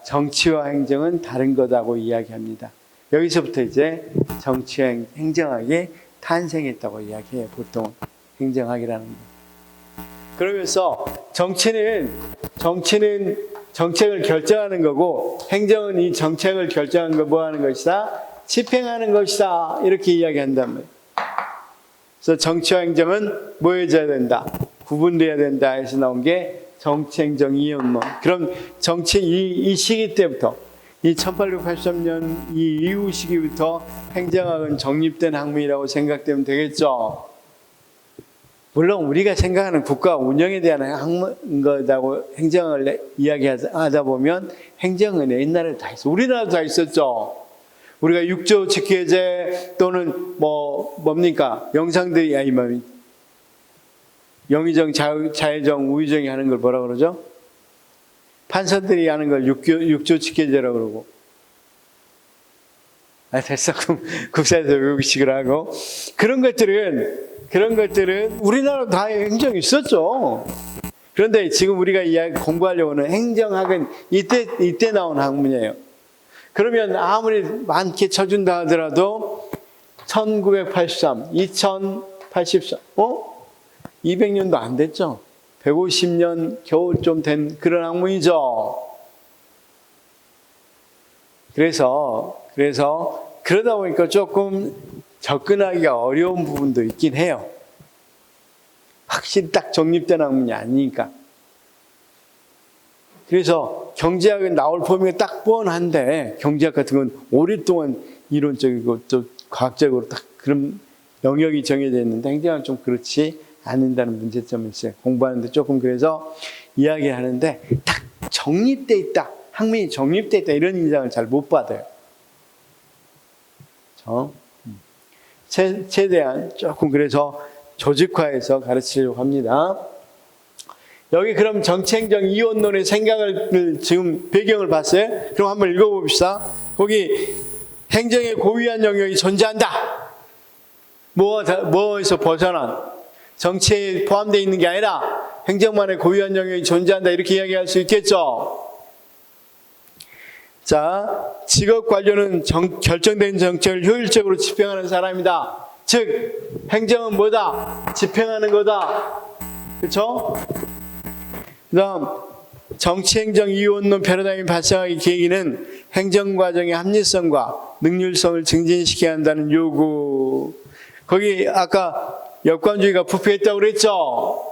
정치와 행정은 다른 거다고 이야기합니다. 여기서부터 이제 정치와 행정학이 탄생했다고 이야기해요. 보통 행정학이라는 거. 그러면서 정치는 정책을 결정하는 거고 행정은 이 정책을 결정하는 거 뭐 하는 것이다? 집행하는 것이다. 이렇게 이야기한단 말이에요. 그래서 정치와 행정은 뭐 해줘야 된다? 구분돼야 된다 해서 나온 게 정치행정 이원론. 그럼 정치 이 시기 때부터 이 1883년 이 이후 시기부터 행정학은 정립된 학문이라고 생각되면 되겠죠. 물론 우리가 생각하는 국가 운영에 대한 학문 거다고 행정을 이야기하다 보면 행정은 옛날에 다 있어. 우리나라도 다 있었죠. 우리가 6조 직계제 또는 뭡니까? 영상들이 영의정, 자의정, 우의정이 하는 걸 뭐라 그러죠? 판사들이 하는 걸 6조 직계제라고 그러고. 됐어. 국사에서 외우식을 하고. 그런 것들은 우리나라도 다 행정이 있었죠. 그런데 지금 우리가 공부하려고 하는 행정학은 이때 나온 학문이에요. 그러면 아무리 많게 쳐준다 하더라도 1983, 2083, 200년도 안 됐죠. 150년 겨우 좀 된 그런 학문이죠. 그래서 그러다 보니까 조금 접근하기가 어려운 부분도 있긴 해요. 확실히 딱 정립된 학문이 아니니까. 그래서 경제학은 나올 범위가 딱 뻔한데 경제학 같은 건 오랫동안 이론적이고 또 과학적으로 딱 그런 영역이 정해져 있는데 행정학은 좀 그렇지 않는다는 문제점이 있어요. 공부하는데 조금 그래서 이야기하는데 딱 정립돼 있다. 학문이 정립돼 있다. 이런 인상을 잘 못 받아요. 최대한 조금 그래서 조직화해서 가르치려고 합니다. 여기 그럼 정치행정 이원론의 생각을 지금 배경을 봤어요? 그럼 한번 읽어봅시다. 거기 행정의 고유한 영역이 존재한다. 뭐에서 벗어난 정치에 포함되어 있는 게 아니라 행정만의 고유한 영역이 존재한다. 이렇게 이야기할 수 있겠죠. 자, 직업 관료는 결정된 정책을 효율적으로 집행하는 사람이다. 즉, 행정은 뭐다? 집행하는 거다. 그렇죠? 그다음 정치행정 이원론 패러다임이 발생하기 계기는 행정과정의 합리성과 능률성을 증진시켜야 한다는 요구. 거기 아까 역관주의가 부패했다고 그랬죠?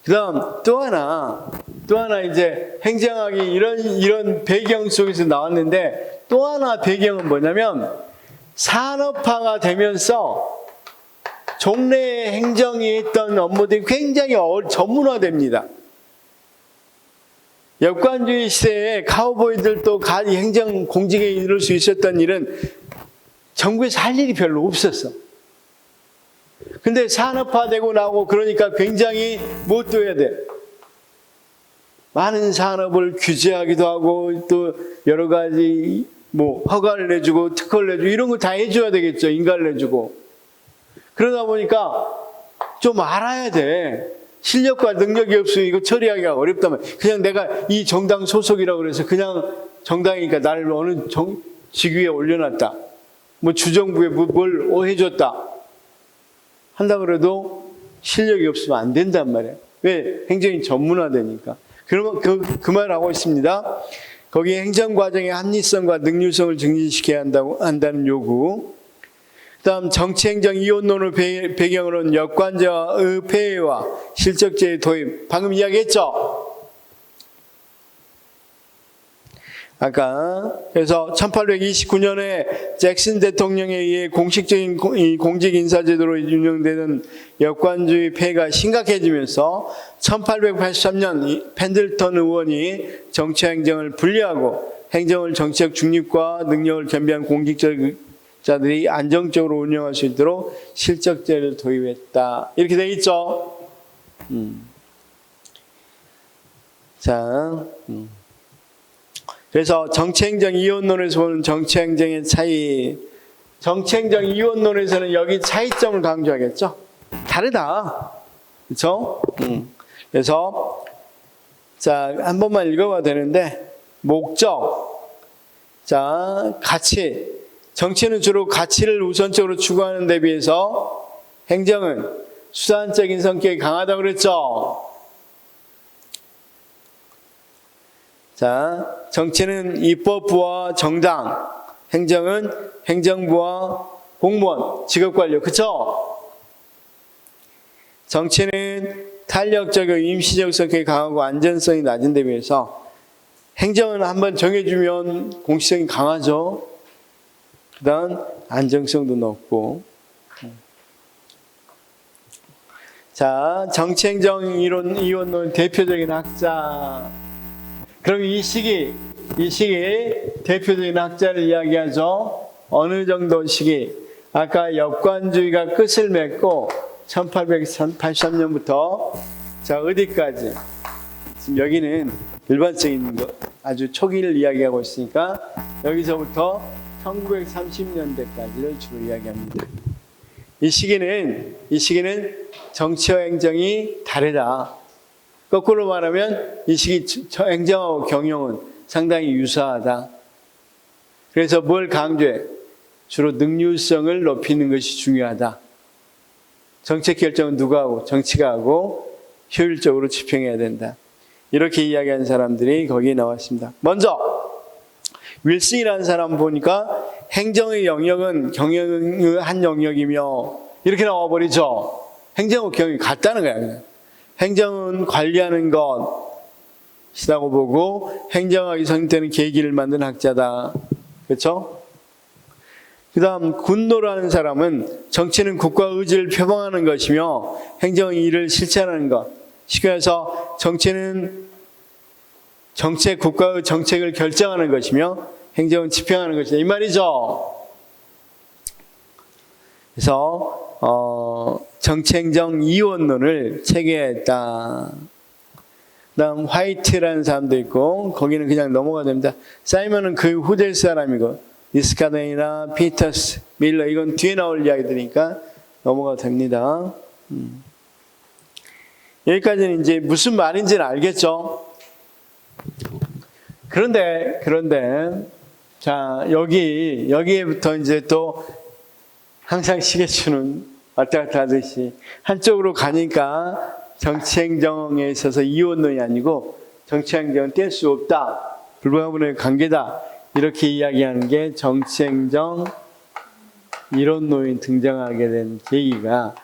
그다음 또 하나 이제 행정학이 이런 배경 속에서 나왔는데 또 하나 배경은 뭐냐면 산업화가 되면서 종래의 행정이 했던 업무들이 굉장히 전문화됩니다. 역관주의 시대에 카우보이들도 행정 공직에 이룰 수 있었던 일은 정부에서 할 일이 별로 없었어. 근데 산업화되고 나고 그러니까 굉장히 뭐 또 해야 돼? 많은 산업을 규제하기도 하고 또 여러 가지 뭐 허가를 내주고 특허를 내주고 이런 거 다 해줘야 되겠죠. 인가를 내주고. 그러다 보니까 좀 알아야 돼. 실력과 능력이 없으면 이거 처리하기가 어렵다면 그냥 내가 이 정당 소속이라고 그래서 그냥 정당이니까 나를 어느 직위에 올려놨다. 뭐 주정부에 뭘 해줬다. 한다 그래도 실력이 없으면 안 된단 말이에요. 왜? 행정이 전문화되니까. 그러면 그 말을 하고 있습니다. 거기에 행정과정의 합리성과 능률성을 증진시켜야 한다는 요구. 그다음 정치행정 이원론을 배경으로는 역관제의 폐해와 실적제의 도입. 방금 이야기했죠? 아까 그래서 1829년에 잭슨 대통령에 의해 공식적인 공직 인사 제도로 운영되는 역관주의 폐해가 심각해지면서 1883년 펜들턴 의원이 정치행정을 분리하고 행정을 정치적 중립과 능력을 겸비한 공직자들이 안정적으로 운영할 수 있도록 실적제를 도입했다. 이렇게 돼 있죠. 자. 그래서 정치행정 이원론에서 보는 정치행정의 차이. 정치행정 이원론에서는 여기 차이점을 강조하겠죠. 다르다. 그렇죠? 그래서 자, 한 번만 읽어봐도 되는데 목적. 자, 가치. 정치는 주로 가치를 우선적으로 추구하는 데 비해서 행정은 수단적인 성격이 강하다고 그랬죠. 자, 정치는 입법부와 정당, 행정은 행정부와 공무원, 직업관료, 그쵸? 정치는 탄력적이고 임시적 성격이 강하고 안전성이 낮은 데 비해서 행정은 한번 정해주면 공식성이 강하죠. 그 다음 안정성도 높고. 자, 정치행정 이원론 대표적인 학자. 그럼 이 시기 대표적인 학자를 이야기하죠. 어느 정도 시기? 아까 역관주의가 끝을 맺고 1883년부터 자 어디까지? 지금 여기는 일반적인 거 아주 초기를 이야기하고 있으니까 여기서부터 1930년대까지를 주로 이야기합니다. 이 시기는 정치와 행정이 다르다. 거꾸로 말하면 이 시기 행정하고 경영은 상당히 유사하다. 그래서 뭘 강조해? 주로 능률성을 높이는 것이 중요하다. 정책 결정은 누가 하고 정치가 하고 효율적으로 집행해야 된다. 이렇게 이야기하는 사람들이 거기에 나왔습니다. 먼저 윌슨이라는 사람 보니까 행정의 영역은 경영의 한 영역이며 이렇게 나와버리죠. 행정과 경영이 같다는 거야. 그냥. 행정은 관리하는 것이라고 보고 행정학이 성립되는 계기를 만든 학자다. 그렇죠? 그 다음 군노라는 사람은 정치는 국가 의지를 표방하는 것이며 행정은 이를 실천하는 것. 쉽게 해서 정치는 국가의 정책을 결정하는 것이며 행정은 집행하는 것이다. 이 말이죠. 그래서 정치행정 이원론을 체계했다. 그다음 화이트라는 사람도 있고 거기는 그냥 넘어가야 됩니다. 사이먼은 그 후대 사람이고 니스카덴이나 피터스, 밀러 이건 뒤에 나올 이야기들이니까 넘어가도 됩니다. 여기까지는 이제 무슨 말인지는 알겠죠? 그런데, 자, 여기에부터 이제 또 항상 시계추는 왔다 갔다 하듯이 한쪽으로 가니까 정치행정에 있어서 이원론이 아니고 정치행정은 뗄 수 없다. 불가분의 관계다. 이렇게 이야기하는 게 정치행정 이론론이 등장하게 된 계기가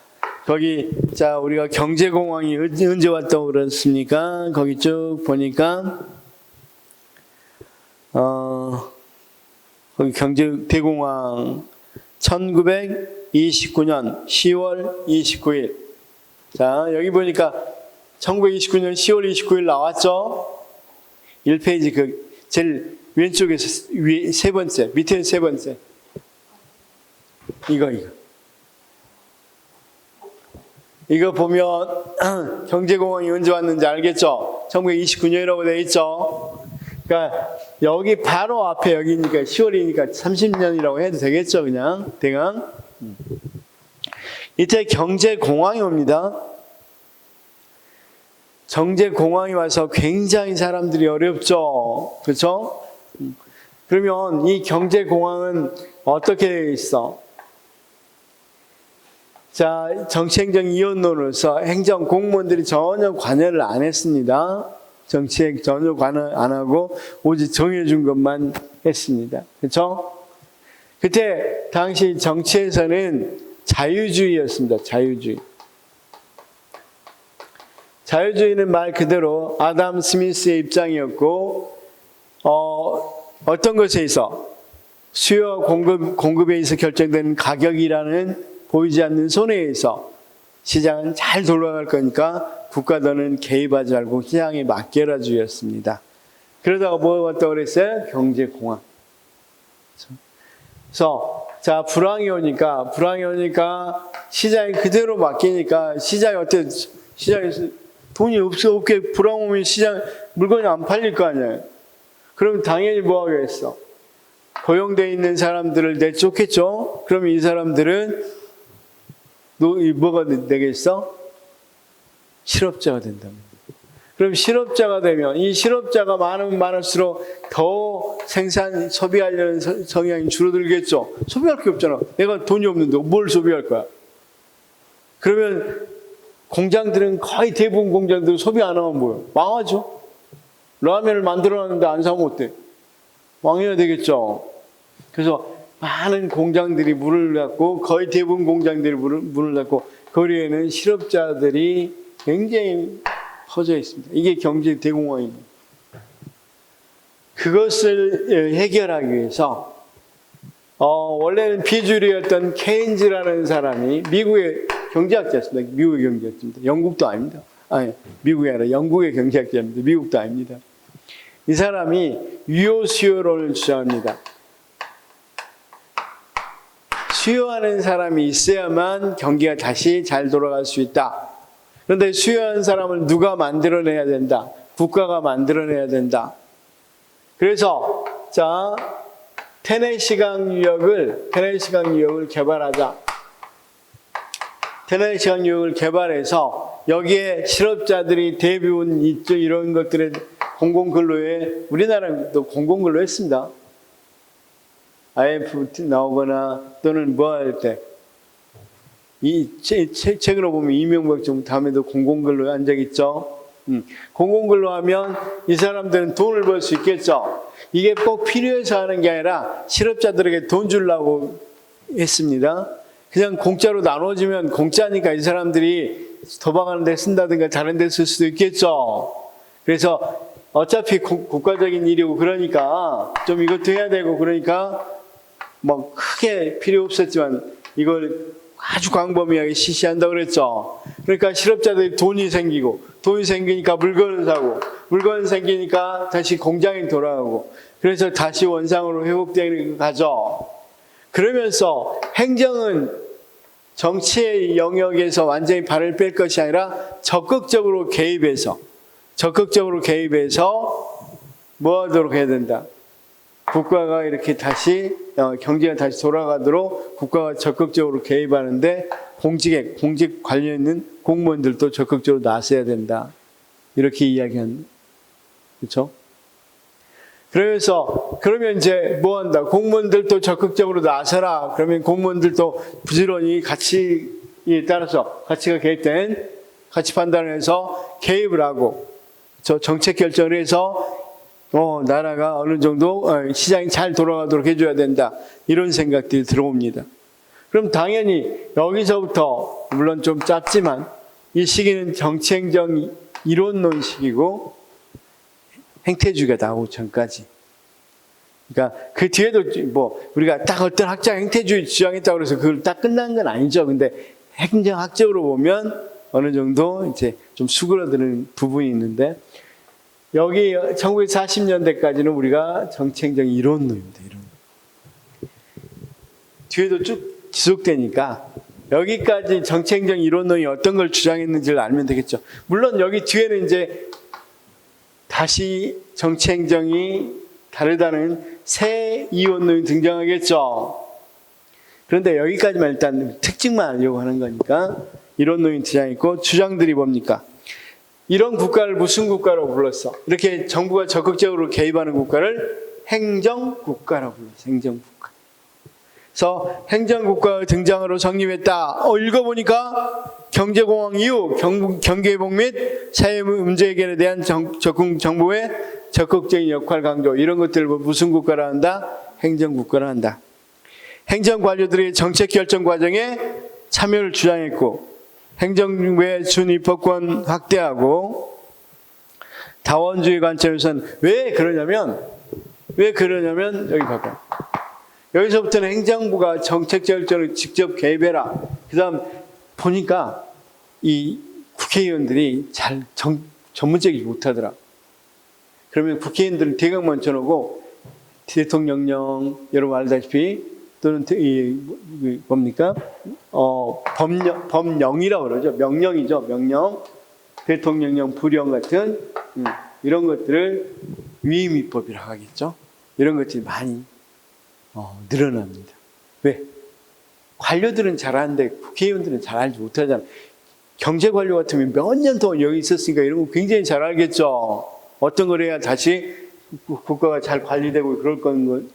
거기, 자, 우리가 경제공황이 언제 왔다고 그랬습니까? 거기 쭉 보니까, 거기 대공황 1929년 10월 29일. 자, 여기 보니까 1929년 10월 29일 나왔죠? 1페이지 제일 왼쪽에서 세 번째, 밑에 세 번째. 이거 보면 경제공황이 언제 왔는지 알겠죠? 1929년이라고 되어 있죠? 그러니까 여기 바로 앞에 여기니까 10월이니까 30년이라고 해도 되겠죠? 그냥 대강. 이때 경제공황이 옵니다. 경제공황이 와서 굉장히 사람들이 어렵죠? 그렇죠? 그러면 이 경제공황은 어떻게 되어 있어? 자, 정치행정 이원론으로서 행정 공무원들이 전혀 관여를 안 했습니다. 정치에 전혀 관여 안 하고 오직 정해준 것만 했습니다. 그렇죠? 그때 당시 정치에서는 자유주의였습니다. 자유주의는 말 그대로 아담 스미스의 입장이었고, 어떤 것에 있어? 수요와 공급에 있어 결정되는 가격이라는 보이지 않는 손해에서 시장은 잘 돌아갈 거니까 국가들은 개입하지 말고 시장에 맡겨라주였습니다. 그러다가 뭐가 왔다고 그랬어요? 경제공황. 그래서 자, 불황이 오니까 시장이 그대로 맡기니까 시장이 시장에서 돈이 없게 불황 오면 시장 물건이 안 팔릴 거 아니에요. 그럼 당연히 뭐 하겠어? 고용되어 있는 사람들을 내쫓겠죠? 그럼 이 사람들은 뭐가 되겠어? 실업자가 된답니다. 그럼 실업자가 되면 이 실업자가 많으면 많을수록 더 소비하려는 성향이 줄어들겠죠. 소비할 게 없잖아. 내가 돈이 없는데 뭘 소비할 거야? 그러면 공장들은 거의 대부분 공장들은 소비 안 하면 뭐예요? 망하죠. 라면을 만들어놨는데 안 사면 어때? 망해야 되겠죠. 그래서 많은 공장들이 문을 닫고 거의 대부분 공장들이 문을 닫고 거리에는 실업자들이 굉장히 퍼져 있습니다. 이게 경제 대공황입니다. 그것을 해결하기 위해서 원래는 비주류였던 케인즈라는 사람이 미국의 경제학자였습니다. 미국의 경제학자입니다. 영국도 아닙니다. 아니, 미국이 아니라 영국의 경제학자입니다. 미국도 아닙니다. 이 사람이 유효수요론을 주장합니다. 수요하는 사람이 있어야만 경기가 다시 잘 돌아갈 수 있다. 그런데 수요하는 사람을 누가 만들어내야 된다. 국가가 만들어내야 된다. 그래서 자, 테네시강 유역을 개발하자. 테네시강 유역을 개발해서 여기에 실업자들이 대부분 있죠. 이런 것들의 공공근로에 우리나라도 공공근로 했습니다. IMF 나오거나 또는 뭐 할 때 이 책으로 보면 이명박 정부 다음에도 공공근로에 한 적 있죠. 공공근로 하면 이 사람들은 돈을 벌 수 있겠죠. 이게 꼭 필요해서 하는 게 아니라 실업자들에게 돈 주려고 했습니다. 그냥 공짜로 나눠주면 공짜니까 이 사람들이 도박하는 데 쓴다든가 다른 데 쓸 수도 있겠죠. 그래서 어차피 국가적인 일이고 그러니까 좀 이것도 해야 되고 그러니까 뭐 크게 필요 없었지만 이걸 아주 광범위하게 실시한다고 그랬죠. 그러니까 실업자들이 돈이 생기니까 물건을 사고, 물건 생기니까 다시 공장에 돌아가고, 그래서 다시 원상으로 회복되는 가죠. 그러면서 행정은 정치의 영역에서 완전히 발을 뺄 것이 아니라 적극적으로 개입해서 뭐 하도록 해야 된다. 국가가 이렇게 다시 경제가 다시 돌아가도록 국가가 적극적으로 개입하는데 공직 관련 있는 공무원들도 적극적으로 나서야 된다. 이렇게 이야기한, 그렇죠? 그러면 이제 뭐 한다? 공무원들도 적극적으로 나서라. 그러면 공무원들도 부지런히 가치에 따라서 가치가 개입된 가치 판단을 해서 개입을 하고 저 정책 결정을 해서 나라가 어느 정도 시장이 잘 돌아가도록 해줘야 된다. 이런 생각들이 들어옵니다. 그럼 당연히 여기서부터 물론 좀 짧지만 이 시기는 정치행정 이론론 시기고 행태주의가 나오기 전까지. 그러니까 그 뒤에도 뭐 우리가 딱 어떤 학자가 행태주의 주장했다고 해서 그걸 딱 끝난 건 아니죠. 근데 행정학적으로 보면 어느 정도 이제 좀 수그러드는 부분이 있는데 여기 1940년대까지는 우리가 정치행정 이론론입니다. 이론. 뒤에도 쭉 지속되니까 여기까지 정치행정 이론론이 어떤 걸 주장했는지를 알면 되겠죠. 물론 여기 뒤에는 이제 다시 정치행정이 다르다는 새 이론론이 등장하겠죠. 그런데 여기까지만 일단 특징만 알려고 하는 거니까 이론론이 등장했고 주장들이 뭡니까? 이런 국가를 무슨 국가라고 불렀어? 이렇게 정부가 적극적으로 개입하는 국가를 행정국가라고 불렀어. 행정국가. 그래서 행정국가의 등장으로 성립했다. 읽어보니까 경제공황 이후 경제회복 및 사회 문제 해결에 대한 정부의 적극적인 역할 강조 이런 것들을 무슨 국가라 한다? 행정국가라 한다. 행정관료들의 정책 결정 과정에 참여를 주장했고 행정부의 준입법권 확대하고 다원주의 관점에서는 왜 그러냐면 여기 봐봐. 여기서부터는 행정부가 정책 결정을 직접 개입해라. 그 다음 보니까 이 국회의원들이 잘 전문적이지 못하더라. 그러면 국회의원들은 대강 먼쳐놓고 대통령령 여러분 알다시피 또는 뭡니까? 법령이라고 그러죠. 명령이죠. 명령, 대통령령, 부령 같은 이런 것들을 위임입법이라고 하겠죠. 이런 것들이 많이 늘어납니다. 왜? 관료들은 잘하는데 국회의원들은 잘 알지 못하잖아. 경제관료 같으면 몇 년 동안 여기 있었으니까 이런 거 굉장히 잘 알겠죠. 어떤 걸 해야 다시 국가가 잘 관리되고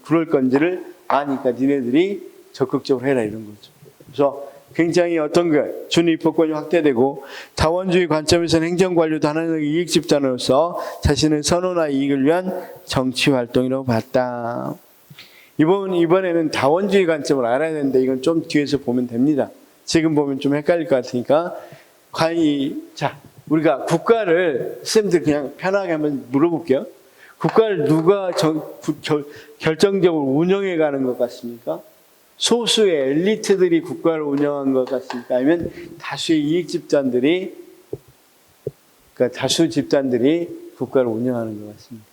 그럴 건지를 아니까 니네들이 적극적으로 해라 이런 거죠. 그래서 굉장히 어떤 거 준입법권이 확대되고 다원주의 관점에서는 행정관료도 하나의 이익 집단으로서 자신의 선호나 이익을 위한 정치활동이라고 봤다. 이번에는 다원주의 관점을 알아야 되는데 이건 좀 뒤에서 보면 됩니다. 지금 보면 좀 헷갈릴 것 같으니까 자 우리가 국가를 쌤들 그냥 편하게 한번 물어볼게요. 국가를 누가 결정적으로 운영해 가는 것 같습니까? 소수의 엘리트들이 국가를 운영한 것 같습니까? 아니면 다수의 이익 집단들이 그러니까 다수 집단들이 국가를 운영하는 것 같습니다.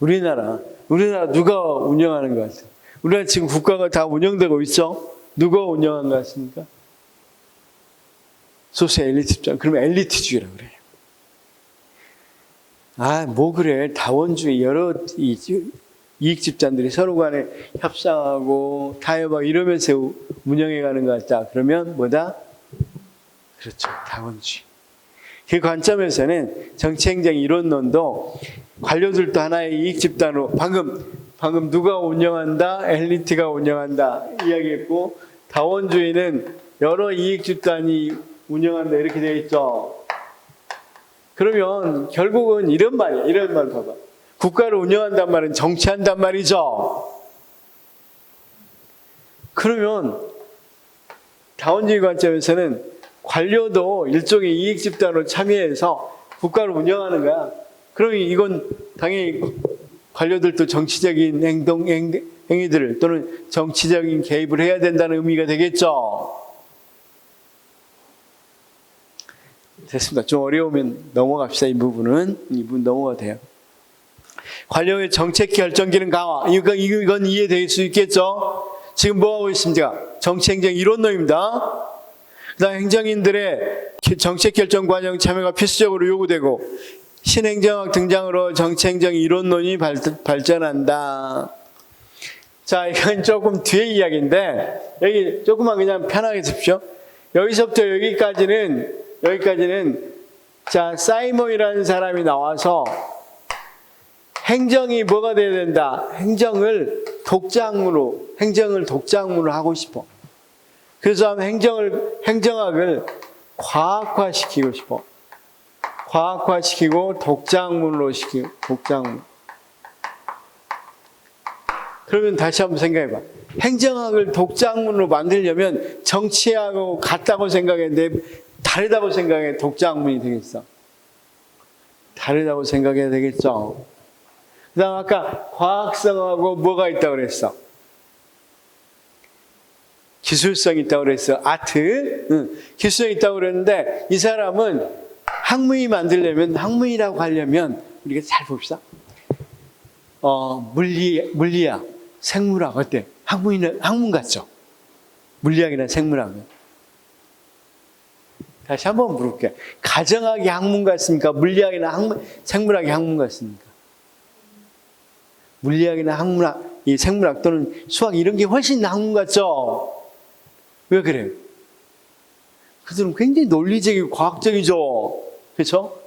우리나라 누가 운영하는 것 같아요? 우리나라 지금 국가가 다 운영되고 있죠? 누가 운영한 것 같습니까? 소수 엘리트 집단. 그러면 엘리트주의라고 그래요. 뭐 그래. 다원주의 여러 이익 집단들이 서로 간에 협상하고 타협하고 이러면서 운영해가는 것 같다. 그러면 뭐다? 그렇죠. 다원주의. 그 관점에서는 정치행정 이론론도 관료들도 하나의 이익 집단으로 방금 누가 운영한다? 엘리트가 운영한다. 이야기했고 다원주의는 여러 이익 집단이 운영한다. 이렇게 되어 있죠. 그러면 결국은 이런 말 봐봐. 국가를 운영한단 말은 정치한단 말이죠. 그러면 다원주의 관점에서는 관료도 일종의 이익 집단으로 참여해서 국가를 운영하는 거야. 그러면 이건 당연히 관료들도 정치적인 행위들을 또는 정치적인 개입을 해야 된다는 의미가 되겠죠. 됐습니다. 좀 어려우면 넘어갑시다. 이 부분 넘어가도 돼요. 관료의 정책 결정기능 강화. 이건 이해될 수 있겠죠? 지금 뭐 하고 있습니까? 정치행정 이론론입니다. 그다음 행정인들의 정책 결정 과정 참여가 필수적으로 요구되고 신행정학 등장으로 정치행정 이론론이 발전한다. 자, 이건 조금 뒤에 이야기인데 여기 조금만 그냥 편하게 듣십시오. 여기서부터 여기까지는 자, 사이몬이라는 사람이 나와서 행정이 뭐가 돼야 된다? 행정을 독작물로 하고 싶어. 그래서 행정학을 과학화시키고 싶어. 과학화시키고 독작물로 시키고, 독작물. 그러면 다시 한번 생각해봐. 행정학을 독작물로 만들려면 정치하고 같다고 생각했는데 다르다고 생각해 독작물이 되겠어. 다르다고 생각해야 되겠죠. 그 다음 아까 과학성하고 뭐가 있다고 그랬어? 기술성이 있다고 그랬어. 아트. 기술성이 있다고 그랬는데 이 사람은 학문이 만들려면, 학문이라고 하려면 우리가 잘 봅시다. 물리학, 생물학 어때? 학문 같죠? 물리학이나 생물학은. 다시 한번 물어볼게요. 가정학이 학문 같습니까? 물리학이나 생물학이 학문 같습니까? 물리학이나 학문학, 이 생물학 또는 수학 이런 게 훨씬 학문 같죠? 왜 그래요? 그들은 굉장히 논리적이고 과학적이죠. 그렇죠?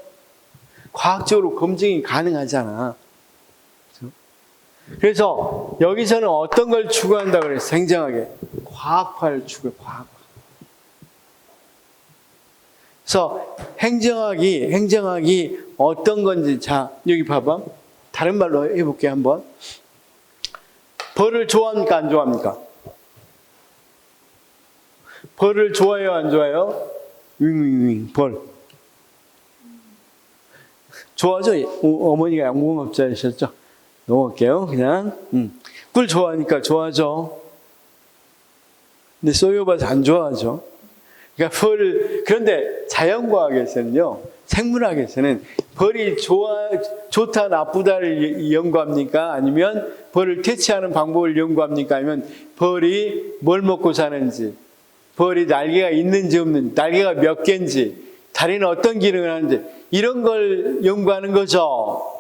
과학적으로 검증이 가능하잖아. 그래서 여기서는 어떤 걸 추구한다고 그랬어? 행정학에. 과학화를 추구해, 과학화. 그래서 행정학이 어떤 건지, 자, 여기 봐봐. 다른 말로 해볼게, 한번. 벌을 좋아합니까? 안 좋아합니까? 벌을 좋아해요? 안 좋아해요? 벌. 좋아하죠? 어머니가 양봉업자이셨죠? 넘어갈게요, 그냥. 꿀 좋아하니까 좋아하죠. 근데 쏘여봐서 안 좋아하죠. 그러니까 그런데 자연과학에서는요, 생물학에서는 벌이 좋다, 나쁘다를 연구합니까? 아니면 벌을 퇴치하는 방법을 연구합니까? 아니면 벌이 뭘 먹고 사는지, 벌이 날개가 있는지 없는지, 날개가 몇 개인지, 다리는 어떤 기능을 하는지, 이런 걸 연구하는 거죠.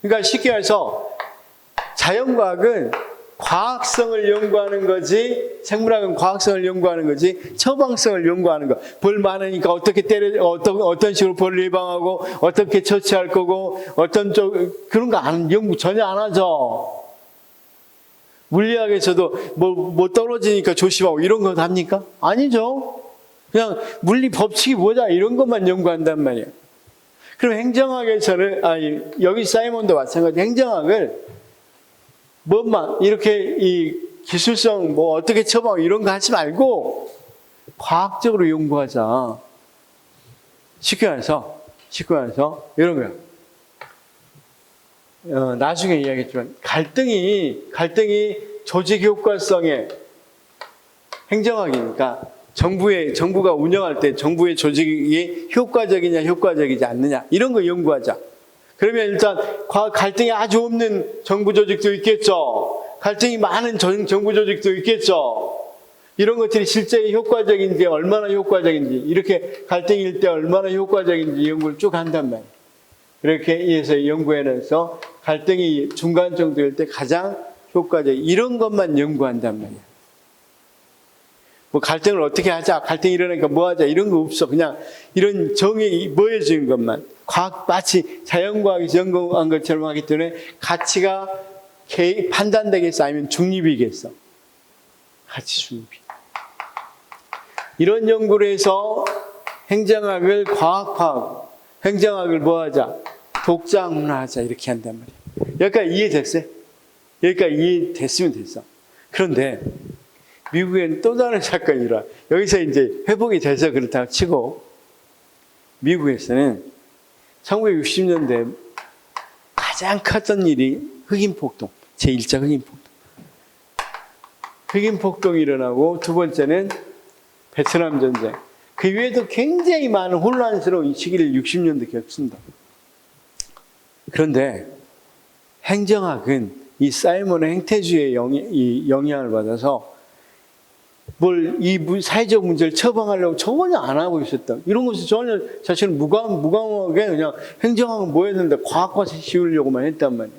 그러니까 쉽게 말해서 자연과학은 과학성을 연구하는 거지, 생물학은 과학성을 연구하는 거지, 처방성을 연구하는 거. 벌 많으니까 어떻게 어떤 식으로 벌을 예방하고, 어떻게 처치할 거고, 그런 거 연구 전혀 안 하죠. 물리학에서도 뭐 떨어지니까 조심하고 이런 거 합니까? 아니죠. 그냥 물리 법칙이 뭐냐 이런 것만 연구한단 말이에요. 그럼 행정학에서는, 여기 사이몬도 마찬가지. 행정학을 이렇게 이 기술성, 어떻게 처방 이런 거 하지 말고, 과학적으로 연구하자. 쉽게 말해서, 이런 거야. 나중에 이야기했지만, 갈등이 조직 효과성의 행정학이니까, 정부가 운영할 때 정부의 조직이 효과적이냐, 효과적이지 않느냐, 이런 거 연구하자. 그러면 일단 갈등이 아주 없는 정부 조직도 있겠죠. 갈등이 많은 정부 조직도 있겠죠. 이런 것들이 실제 효과적인지, 얼마나 효과적인지, 이렇게 갈등일 때 얼마나 효과적인지 연구를 쭉 한단 말이에요. 그렇게 해서 연구해내서 갈등이 중간 정도일 때 가장 효과적인, 이런 것만 연구한단 말이에요. 갈등을 어떻게 하자, 갈등이 일어나니까 뭐 하자, 이런 거 없어. 그냥 이런 정의 뭐해주는 것만. 마치 자연과학이 연구한 것처럼 하기 때문에 가치가 판단되게 쌓이면 중립이겠어. 가치 중립이. 이런 연구를 해서 행정학을 과학화하고, 행정학을 뭐 하자? 독작문화하자, 이렇게 한단 말이에요. 여기까지 이해됐어요? 여기까지 이해됐으면 됐어. 그런데 미국에는 또 다른 사건이 일어나. 여기서 이제 회복이 돼서 그렇다고 치고, 미국에서는 1960년대 가장 컸던 일이 흑인폭동, 제1차 흑인폭동. 흑인폭동이 일어나고, 두 번째는 베트남 전쟁. 그 외에도 굉장히 많은 혼란스러운 시기를 60년대 겪습니다. 그런데 행정학은 이 사이먼의 행태주의의 영향을 받아서 이 사회적 문제를 처방하려고 전혀 안 하고 있었다. 이런 것이 전혀 자신은 무감하게 그냥 행정학은 뭐 했는데 과학화 씌우려고만 했단 말이에요.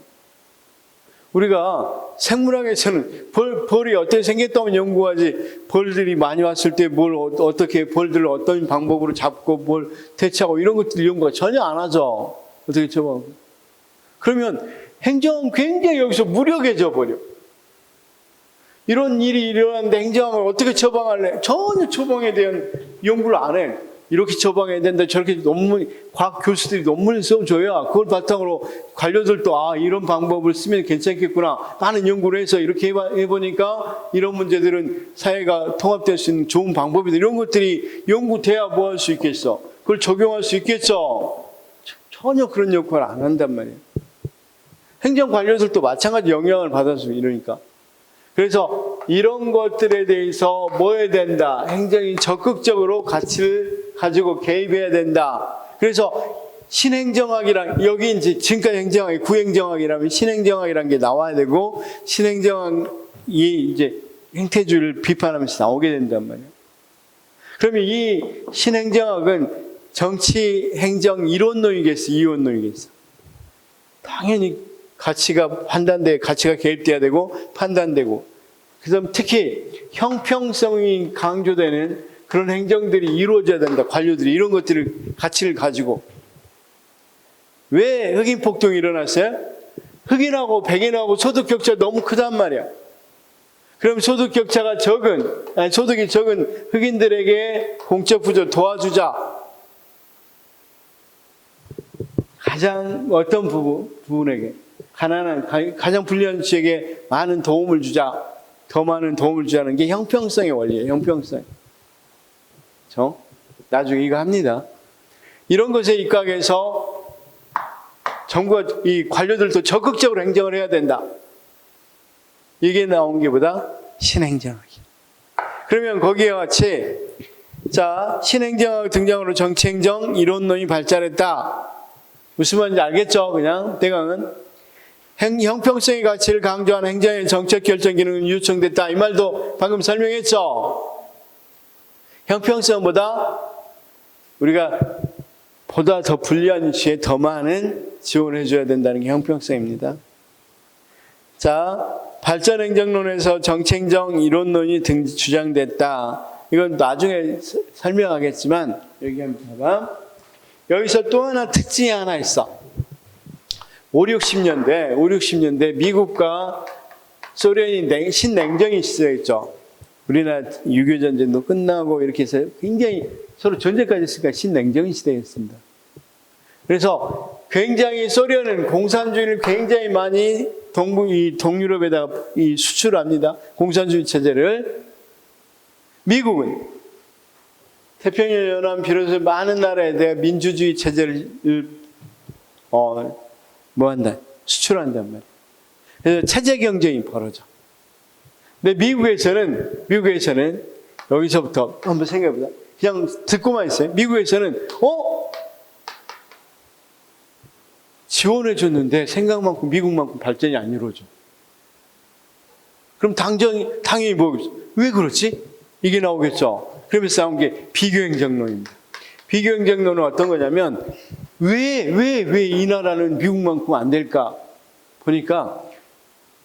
우리가 생물학에서는 벌이 어떻게 생겼다면 연구하지, 벌들이 많이 왔을 때 어떻게 벌들을 어떤 방법으로 잡고 뭘 대처하고 이런 것들 연구가 전혀 안 하죠. 어떻게 처방하고. 그러면 행정은 굉장히 여기서 무력해져 버려. 이런 일이 일어났는데 행정학을 어떻게 처방할래? 전혀 처방에 대한 연구를 안 해. 이렇게 처방해야 된다. 저렇게 논문, 과학 교수들이 논문을 써줘야 그걸 바탕으로 관료들도 이런 방법을 쓰면 괜찮겠구나. 많은 연구를 해서 이렇게 해보니까 이런 문제들은 사회가 통합될 수 있는 좋은 방법이다. 이런 것들이 연구돼야 뭐 할 수 있겠어? 그걸 적용할 수 있겠죠? 전혀 그런 역할을 안 한단 말이에요. 행정 관료들도 마찬가지 영향을 받아서 이러니까. 그래서 이런 것들에 대해서 뭐 해야 된다? 행정이 적극적으로 가치를 가지고 개입해야 된다. 그래서 신행정학이랑, 여기 이제 지금까지 행정학이 구행정학이라면 신행정학이라는 게 나와야 되고, 신행정학이 이제 행태주의를 비판하면서 나오게 된단 말이에요. 그러면 이 신행정학은 정치, 행정, 이론론이겠어, 이원론이겠어? 당연히 가치가 개입돼야 되고 판단되고, 그다음 특히 형평성이 강조되는 그런 행정들이 이루어져야 된다. 관료들이 이런 것들을 가치를 가지고. 왜 흑인 폭동이 일어났어요? 흑인하고 백인하고 소득 격차가 너무 크단 말이야. 그럼 소득 격차가 소득이 적은 흑인들에게 공적 부조 도와주자. 가장 어떤 부분에게, 가난한 가장 불리한 지역에 많은 도움을 주자, 더 많은 도움을 주자는 게 형평성의 원리예요. 형평성. 나중에 이거 합니다. 이런 것에 입각해서 정부가, 이 관료들도 적극적으로 행정을 해야 된다. 이게 나온 게 보다 신행정학이. 그러면 거기에 같이, 자, 신행정학 등장으로 정치행정 이론론이 발달했다. 무슨 말인지 알겠죠? 그냥 대강은 형평성의 가치를 강조하는 행정의 정책 결정 기능은 유청됐다. 이 말도 방금 설명했죠? 형평성보다 우리가 보다 더 불리한 위치에 더 많은 지원을 해줘야 된다는 게 형평성입니다. 자, 발전행정론에서 정치행정 이론론이 주장됐다. 이건 나중에 설명하겠지만 여기 한번 봐봐. 여기서 또 하나 특징이 하나 있어. 5, 60년대 미국과 소련이 신냉전이 시작했죠. 우리나라 6.25 전쟁도 끝나고 이렇게 해서 굉장히 서로 전쟁까지 했으니까 신냉전 시대였습니다. 그래서 굉장히 소련은 공산주의를 굉장히 많이 동유럽에다가 수출합니다. 공산주의 체제를. 미국은 태평양 연안 비롯해서 많은 나라에 대해 민주주의 체제를 수출한단 말이에요. 그래서 체제 경쟁이 벌어져. 근데 미국에서는 여기서부터 한번 생각해보자. 그냥 듣고만 있어요. 미국에서는 지원해줬는데 생각만큼 미국만큼 발전이 안 이루어져. 그럼 당연히 왜 그렇지? 이게 나오겠죠. 그러면서 나온 게 비교행정론입니다. 비교행정론은 어떤 거냐면 왜 이 나라는 미국만큼 안 될까? 보니까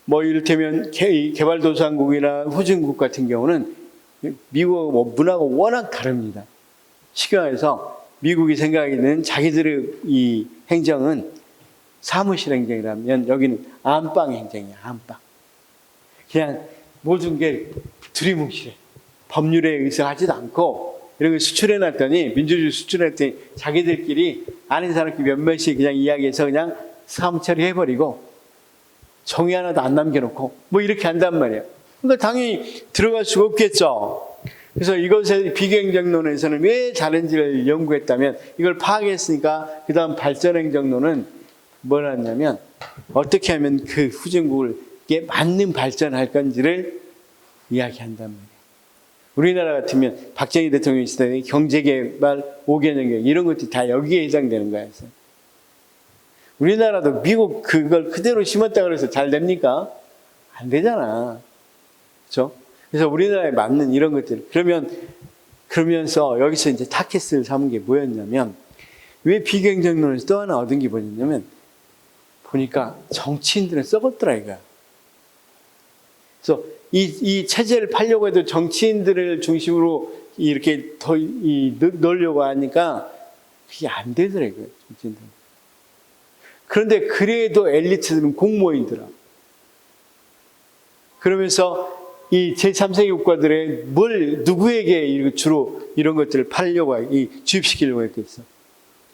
이를테면 개발도상국이나 후진국 같은 경우는 미국하고 문화가 워낙 다릅니다. 쉽게 말해서 미국이 생각하기는 자기들의 이 행정은 사무실 행정이라면 여기는 안방 행정이야. 안방. 그냥 모든 게 두리뭉실해. 법률에 의존하지도 않고 이런 걸 수출해놨더니, 민주주의 수출해놨더니 자기들끼리 아는 사람끼리 몇몇이 그냥 이야기해서 그냥 사무 처리해버리고 정의 하나도 안 남겨놓고 이렇게 한단 말이에요. 그러니까 당연히 들어갈 수가 없겠죠. 그래서 이것의 비교행정론에서는 왜 다른지를 연구했다면, 이걸 파악했으니까 그 다음 발전행정론은 뭘 하냐면 어떻게 하면 그 후진국에 맞는 발전할 건지를 이야기한단 말이에요. 우리나라 같으면 박정희 대통령 시대에 경제개발, 5개년 계획 이런 것들이 다 여기에 해당되는 거예요. 우리나라도 미국 그걸 그대로 심었다 그래서 잘 됩니까? 안 되잖아. 그렇죠? 그래서 우리나라에 맞는 이런 것들. 그러면서 여기서 이제 타켓을 삼은 게 뭐였냐면, 왜 비경쟁론에서 또 하나 얻은 게 뭐였냐면, 보니까 정치인들은 썩었더라 이거야. 그래서 이 체제를 팔려고 해도 정치인들을 중심으로 이렇게 더 넣으려고 하니까 그게 안 되더라고요, 정치인들. 그런데 그래도 엘리트들은 공무원이더라. 그러면서 이 제3세계 국가들의 누구에게 주로 이런 것들을 팔려고, 주입시키려고 했겠어?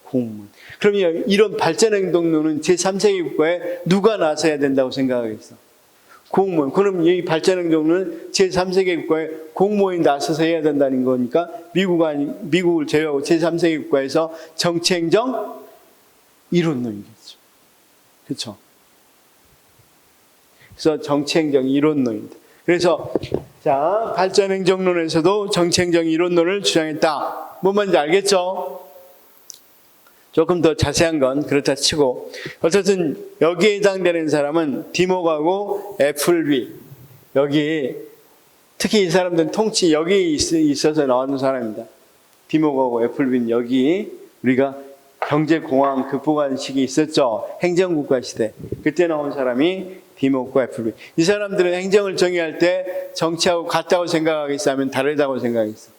공무원. 그러면 이런 발전행동론은 제3세계 국가에 누가 나서야 된다고 생각하겠어? 공무원. 그럼 이 발전행동론은 제3세계 국가에 공무원이 나서서 해야 된다는 거니까 미국을 제외하고 제3세계 국가에서 정치행정 이론론이겠죠. 그렇죠? 그래서 정치행정 이론론입니다. 그래서 자, 발전행정론에서도 정치행정 이론론을 주장했다. 뭔 말인지 알겠죠? 조금 더 자세한 건 그렇다 치고, 어쨌든 여기에 해당되는 사람은 디모하고 애플비, 여기 특히 이 사람들은 통치 여기에 있어서 나오는 사람입니다. 디모하고 애플비는 여기 우리가 경제공황 극복한 시기 있었죠. 행정국가 시대. 그때 나온 사람이 디모과 애플비. 이 사람들은 행정을 정의할 때 정치하고 같다고 생각하겠어? 하면 다르다고 생각하겠어?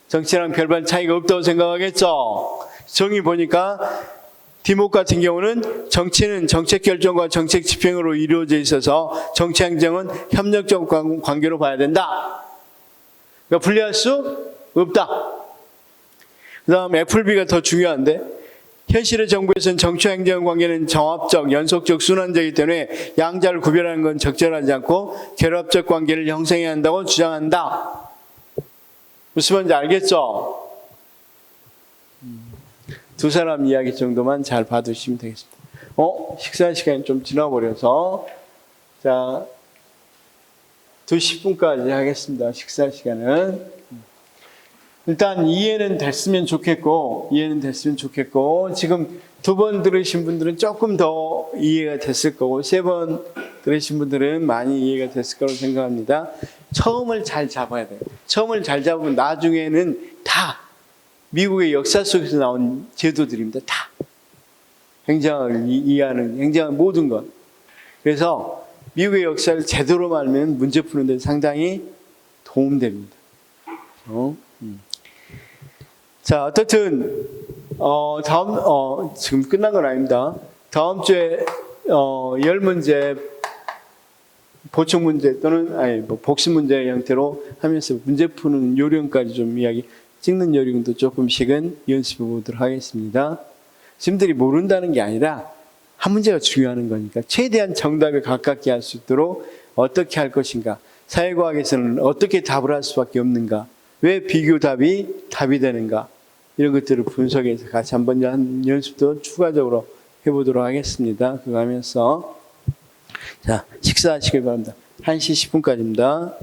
정치랑 별반 차이가 없다고 생각하겠죠? 정의 보니까 디목 같은 경우는 정치는 정책 결정과 정책 집행으로 이루어져 있어서 정치 행정은 협력적 관계로 봐야 된다. 그러니까 분리할 수 없다. 그 다음 애플비가 더 중요한데, 현실의 정부에서는 정치 행정 관계는 정합적, 연속적, 순환적이기 때문에 양자를 구별하는 건 적절하지 않고 결합적 관계를 형성해야 한다고 주장한다. 무슨 말인지 알겠죠? 두 사람 이야기 정도만 잘 봐두시면 되겠습니다. 식사 시간이 좀 지나버려서, 자, 2시 10분까지 하겠습니다. 식사 시간은. 일단 이해는 됐으면 좋겠고, 지금 2번 들으신 분들은 조금 더 이해가 됐을 거고, 3번 들으신 분들은 많이 이해가 됐을 거라고 생각합니다. 처음을 잘 잡아야 돼요. 처음을 잘 잡으면 나중에는 다 미국의 역사 속에서 나온 제도들입니다. 다. 행정을 이해하는, 행정의 모든 것. 그래서 미국의 역사를 제대로 알면 문제 푸는 데 상당히 도움됩니다. 자, 어쨌든, 지금 끝난 건 아닙니다. 다음 주에, 10문제, 보충 문제 또는, 복습 문제 형태로 하면서 문제 푸는 요령까지 좀 찍는 요령도 조금씩은 연습해 보도록 하겠습니다. 지금들이 모른다는 게 아니라 한 문제가 중요한 거니까 최대한 정답에 가깝게 할 수 있도록 어떻게 할 것인가, 사회과학에서는 어떻게 답을 할 수밖에 없는가, 왜 비교 답이 되는가, 이런 것들을 분석해서 같이 한번 연습도 추가적으로 해보도록 하겠습니다. 그거 하면서 자, 식사하시길 바랍니다. 1시 10분까지입니다.